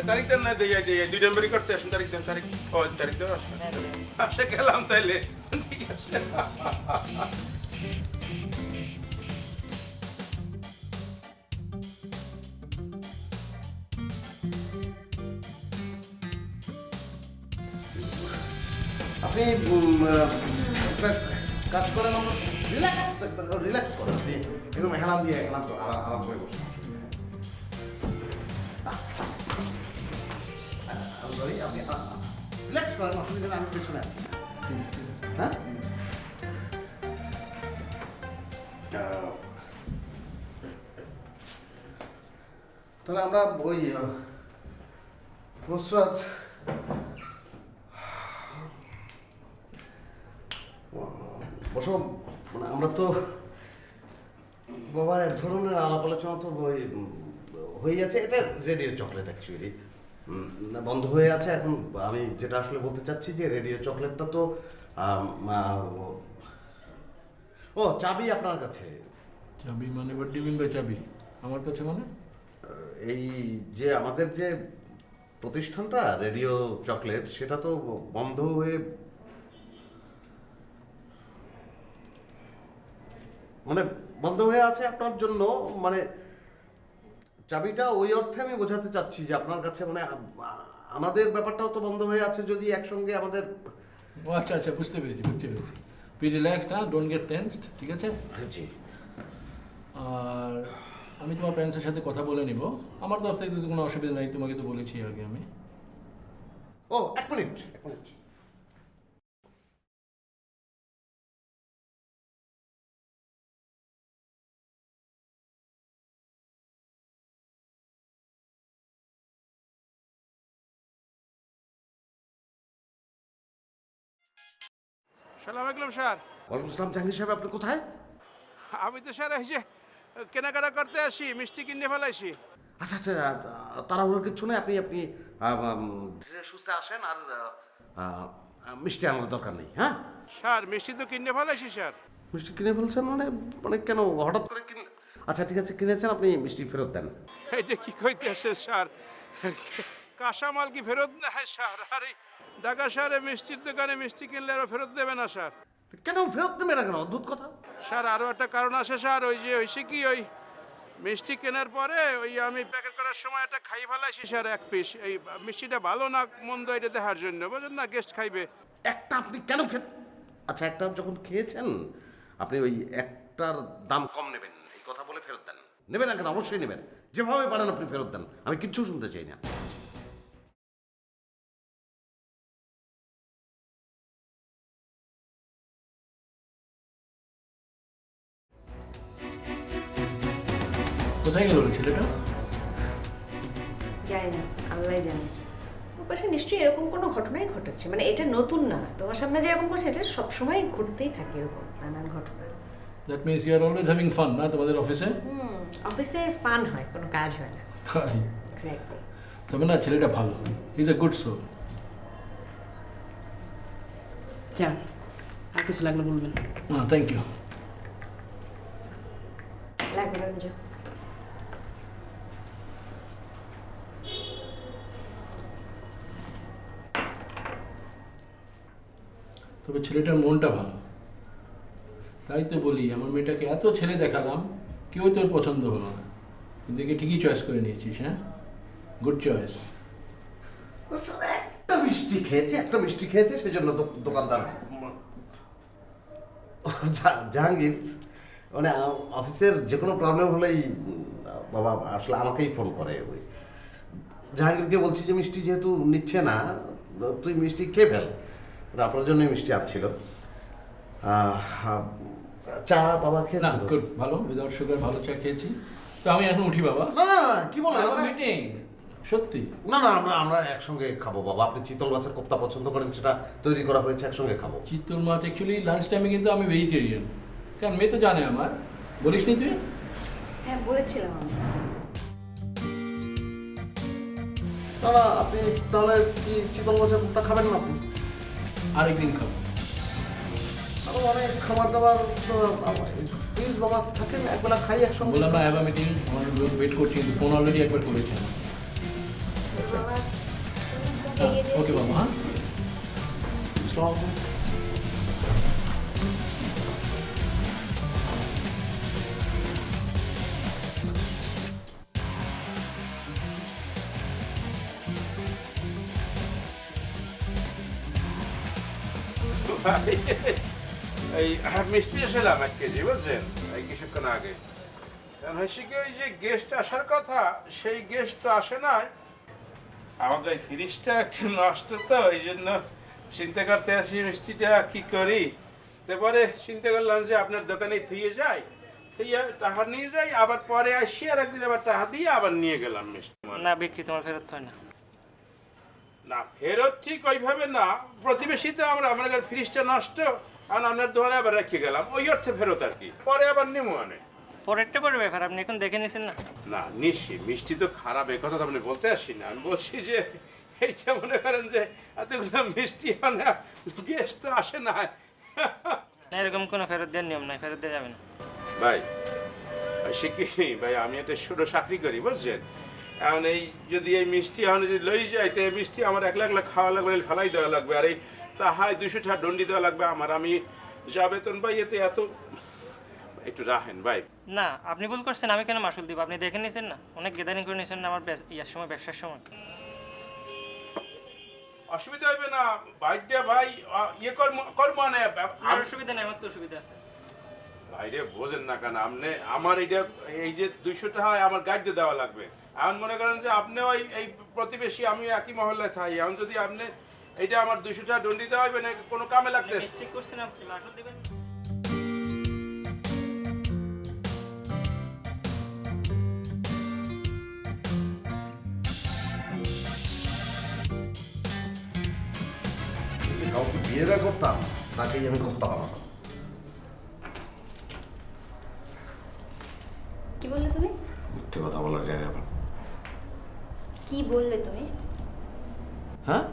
তারিখ দেন না, দিয়ে 2 নম্বরই করতে আসেন, তারিখ দেন, তারিখ ও তারিখ দেন আসেন। আসে গেলাম তাইলে, ঠিক আছে। আপনি একটা কাজ করেন, রিল্যাক্স রিল্যাক্স করেন, একদম হেলাম দিয়ে হেলাম তো আরাম করে বসে। সরি, আপনি রিল্যাক্স করেন, অসুবিধা নেই, আমি পেছনে আছি। হ্যাঁ তাহলে আমরা ওই নুসরাত বসো, মানে আমরা তো বাবা এক ধরনের আলাপ আলোচনা তো হয়ে যাচ্ছে। এটা রেডিও চকলেট অ্যাকচুয়ালি বন্ধ হয়ে আছে এখন। আমি যেটা আসলে বলতে চাচ্ছি যে রেডিও চকলেটটা তো ও চাবি আপনার কাছে। চাবি মানে what do you mean by চাবি? আমার কাছে মানে এই যে আমাদের যে প্রতিষ্ঠানটা রেডিও চকলেট সেটা তো বন্ধ হয়ে মানে বন্ধ হয়ে আছে আপনার জন্য, মানে চাবিটা ওই অর্থে আমি বোঝাতে চাচ্ছি যে আপনার কাছে মানে আমাদের ব্যাপারটাও তো বন্ধ হয়ে আছে যদি একসঙ্গে আমাদের। ও আচ্ছা আচ্ছা, বুঝতে পেরেছি। বি রিল্যাক্সড, হ্যাঁ, ডোন্ট গেট টেন্সড, ঠিক আছে? জি। আর আমি তোমার প্যারেন্টসের সাথে কথা বলে নিব। আমার তরফ থেকে তো কোনো অসুবিধা নাই, তোমাকে তো বলেছি আগে আমি। ও এক মিনিট। সালাম আলাইকুম স্যার। ওয়ালাইকুম আসসালাম। জাহাঙ্গীর সাহেব আপনি কোথায়? আমি তো স্যার এই যে কেনাকাটা করতে আসি, মিষ্টি কিনে ফেলাইছি। আচ্ছা আচ্ছা, তাড়াহুড়োর কিছু নেই। আপনি ধীরে সুস্থে আসেন আর মিষ্টি আনার দরকার নেই। হ্যাঁ স্যার মিষ্টি তো কিনে ফেলাইছি স্যার। মিষ্টি কিনে ফেলছেন মানে মানে কেন হঠাৎ করে কিনে? আচ্ছা ঠিক আছে, কিনেছেন, আপনি মিষ্টি ফেরত দেন। এইটা কি কইতে আসে স্যার? কাঁচামাল কি ফেরত নেয় স্যার? আর এই ঢাকা শহরে মিষ্টির দোকানে মিষ্টি কিনলে আরও ফেরত দেবে না স্যার? কেন ফেরত দেবে না কেন? অদ্ভুত কথা। স্যার আরও একটা কারণ আছে স্যার। ওই যে হয়েছে কি, ওই মিষ্টি কেনার পরে ওই আমি প্যাকেট করার সময় একটা খাই ফেলাইছি স্যার, এক পিস। এই মিষ্টিটা ভালো না মন্দ এটা দেখার জন্য, বুঝলেন না, গেস্ট খাইবে। একটা আপনি কেন আচ্ছা একটা যখন খেয়েছেন আপনি ওই একটার দাম কম নেবেন এই কথা বলে ফেরত দেন। নেবেন না কেন? অবশ্যই নেবেন, যেভাবে পারেন আপনি ফেরত দেন, আমি কিচ্ছু শুনতে চাই না। কোথায় গেল ছেলেটা? জানি না, আল্লাহ জানে। ওর পাশে নিশ্চয়ই এরকম কোনো ঘটনাই ঘটাচ্ছে, মানে এটা নতুন না। তোমার সামনে যে এরকম করছে এটা সবসময় ঘটতেই থাকে, এরকম নানান ঘটনা। That means you are always having fun না তোমাদের অফিসে? অফিসে ফান হয়, কোনো কাজ হয় না। তাই? এক্স্যাক্টলি। তবে না, ছেলেটা ভালো, he is a good soul. যান, আর কিছু লাগলে বলবেন। না থ্যাংক ইউ। লাগবে রঞ্জু। তবে ছেলেটার মনটা ভালো, তাই তো বলি আমার মেয়েটাকে এত ছেলে দেখালাম, কেউ তোর পছন্দ হলো না, কিন্তু একে ঠিকই চয়েস করে নিয়েছিস। হ্যাঁ, গুড চয়েস। একটা মিষ্টি খেয়েছে সেজন্য দোকানদার জাহাঙ্গীর মানে অফিসের যে কোনো প্রবলেম হলেই বাবা আসলে আমাকেই ফোন করে। ওই জাহাঙ্গীরকে বলছি যে মিষ্টি যেহেতু নিচ্ছে না, তুই মিষ্টি খেয়ে ফেল। আপনার জন্যই মিষ্টি আসছিল। চা বাবা খেয়েছি। না গুড, ভালো, উইদাউট সুগার ভালো চা খেয়েছি। তো আমি এখন উঠি বাবা। না না কি বলেন? মিটিং সত্যি? না না, আমরা একসঙ্গে খাবো বাবা। আপনি চিতল মাছের কোপ্তা পছন্দ করেন, সেটা তৈরি করা হয়েছে, একসঙ্গে খাবো। চিতল মাছ অ্যাকচুয়ালি লাঞ্চ টাইমে কিন্তু আমি ভেজিটেরিয়ান। কারণ মেয়ে তো জানে আমার। বলিস নি তুই? হ্যাঁ বলেছিলাম আমি। না আপনি তাহলে কি চিতল মাছের কোপ্তা খাবেন না? আপনি আরেকদিন খাবো। আরো অনেক খাবার দাবার প্লিজ বাবা থাকেন, একবেলা খাই একসঙ্গে। বললাম না হ্যাভ আ মিটিং, আমার লোক ওয়েট করছি, কিন্তু ফোন অলরেডি একবার করেছেন। ওকে বাবা। হ্যাঁ এই মিষ্টি এসেলাম 1 কেজি, বুঝছেন, এই কিছুক্ষণ আগে। কারণ হয়েছে কি, ওই যে গেস্ট আসার কথা সেই গেস্ট তো আসে নাই। আমাকে ওই ফ্রিজটা একটু নষ্ট, তো এই জন্য চিন্তা করতে আসি মিষ্টিটা কি করি। তারপরে চিন্তা করলাম যে আপনার দোকানেই থুয়ে যাই, থইয়া টাকা নিয়ে যাই, আবার পরে আসি আর একদিন আবার টাকা দিয়ে আবার নিয়ে গেলাম মিষ্টি। না বিক্রি তোমার ফেরত হয় না। না ফেরত ঠিক ওইভাবে না, প্রতিবেশীতে আমরা আমার ফ্রিজটা নষ্ট আর আপনার দোকানে আবার রেখে গেলাম, ওই অর্থে ফেরত আর কি, পরে আবার নেমো আনে। পরেরটা পরে ব্যাপার, আপনি এখন দেখে নিছেন না। না নিশ্চয়ই মিষ্টি তো খারাপ, এ কথা তো আপনি বলতে আসি না। আমি বলছি যে এইটা মনে করেন যে এতগুলো মিষ্টি মানে গেস্ট তো আসে না। না এরকম কোনো ফেরত দেওয়ার নিয়ম নাই, ফেরত দেওয়া যাবে না। ভাই সে কি ভাই, আমি একটা ছোটো চাকরি করি বুঝছেন, এখন এই যদি এই মিষ্টি এখন যদি লই যাই তো এই মিষ্টি আমার একলা একলা খাওয়া লাগবে, ফেলাই দেওয়া লাগবে, আর এই তাহাই 200 টাকা দণ্ডি দেওয়া লাগবে আমার। আমি যা বেতন ভাই এতে এত একটু রাখেন ভাই। না আপনি ভুল করছেন, আমি কেন মাসুল দিব? আপনি দেখে নিছেন না, অনেক গেদারিং করে নিছেন না আমার ইয়ার সময়, ব্যবসার সময়। অসুবিধা হবে না ভাইটা ভাই, ইয়ে করবো না। আমার অসুবিধা নেই, আমার তো অসুবিধা আছে। ভাইরে বোঝেন না কেন আপনি, আমার এইটা এই যে 200 টাকা আমার গাড়িতে দেওয়া লাগবে। এখন মনে করেন যে আপনিও এই প্রতিবেশী, আমিও একই মহল্লায় থাকি, এখন যদি আপনি এইটা আমার 200 টাকা দণ্ডি দেওয়া হবে না, কোনো কামে লাগতে মিস্টেক করছেন, আপনি মাসুল দিবেন। কাউকে বিয়ে না করতাম তাকেই আমি করতে পারলাম। কি বললে তুমি? মিথ্যে কথা বলার জায়গা আবার। কি বললে তুমি? হ্যাঁ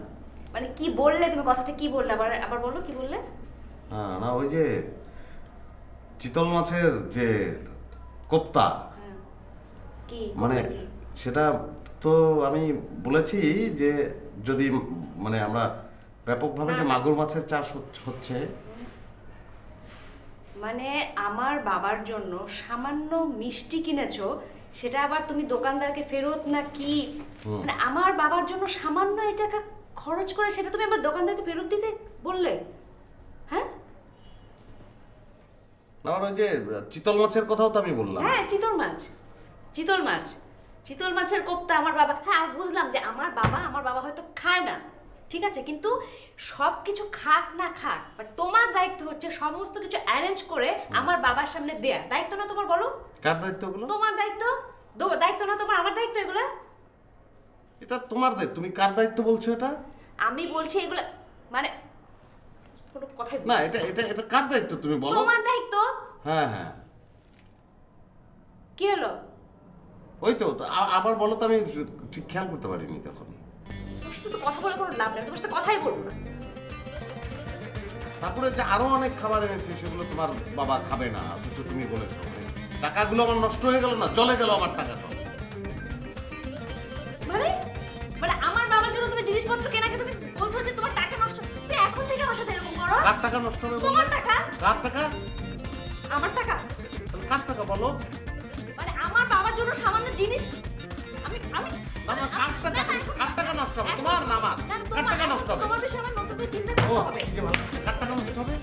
মানে কি বললে তুমি? কথাটা কি বললে? আবার আবার বলো, কি বললে? হ্যাঁ না ওই যে চিতল মাছের যে কোপ্তা, কি মানে সেটা তো আমি বলেছি যে যদি মানে আমরা ব্যাপকভাবে যে মাগুর মাছের চাষ হচ্ছে, মানে আমার বাবার জন্য সামান্য মিষ্টি কিনেছো, সেটা আবার তুমি দোকানদারকে ফেরত না কি? মানে আমার বাবার জন্য সামান্য এই টাকা খরচ করে সেটা তুমি আবার দোকানদারকে ফেরত দিতে বললে? হ্যাঁ না ওই যে চিতল মাছের কথাও তো আমি বললাম। হ্যাঁ চিতল মাছ, চিতল মাছ, চিতল মাছের কোপ্তা আমার বাবা, হ্যাঁ আমি বুঝলাম যে আমার বাবা হয়তো খায় না, ঠিক আছে, কিন্তু সব কিছু খাক না খাক, বাট তোমার দায়িত্ব হচ্ছে সমস্ত কিছু অ্যারেঞ্জ করে আমার বাবার সামনে দেয়া। দায়িত্ব না তোমার? বলো কার দায়িত্ব এগুলো? তোমার দায়িত্ব। দায়িত্ব না তোমার? আমার দায়িত্ব এগুলো? এটা তোমার দায়িত্ব। তুমি কার দায়িত্ব বলছো এটা? আমি বলছি এগুলো মানে কোনো কথাই না, এটা এটা এটা কার দায়িত্ব তুমি বলো? তোমার দায়িত্ব। হ্যাঁ হ্যাঁ কি হলো? ওই তো আবার বলো তো, আমি ঠিক খেয়াল করতে পারিনি তখন। তোমার সাথে তো কথা বলে কোনো লাভ নেই, তোমার সাথে কথাই বলবো না। তারপরে যে আরো অনেক খাবার এনেছে সেগুলো তোমার বাবা খাবে না, অথচ তুমি বলেছো। টাকাগুলো আমার নষ্ট হয়ে গেল না, চলে গেল আমার টাকাটা। মানে মানে আমার বাবার জন্য তুমি জিনিসপত্র কেনাকে তুমি বলছো যে তোমার টাকা নষ্ট, তুমি এখন থেকে আমার সাথে এরকম করো? কার টাকা নষ্ট হবে? তোমার টাকা। কার টাকা? আমার টাকা। কার টাকা বলো? মানে আমার বাবার জন্য সামান্য জিনিস আমি আমি কার টাকা নষ্ট হবে? তোমার না আমার? কার টাকা নষ্ট হবে? তোমার বিষয়ে আমার নতুন করে চিন্তা করতে হবে। কার টাকা নষ্ট হবে?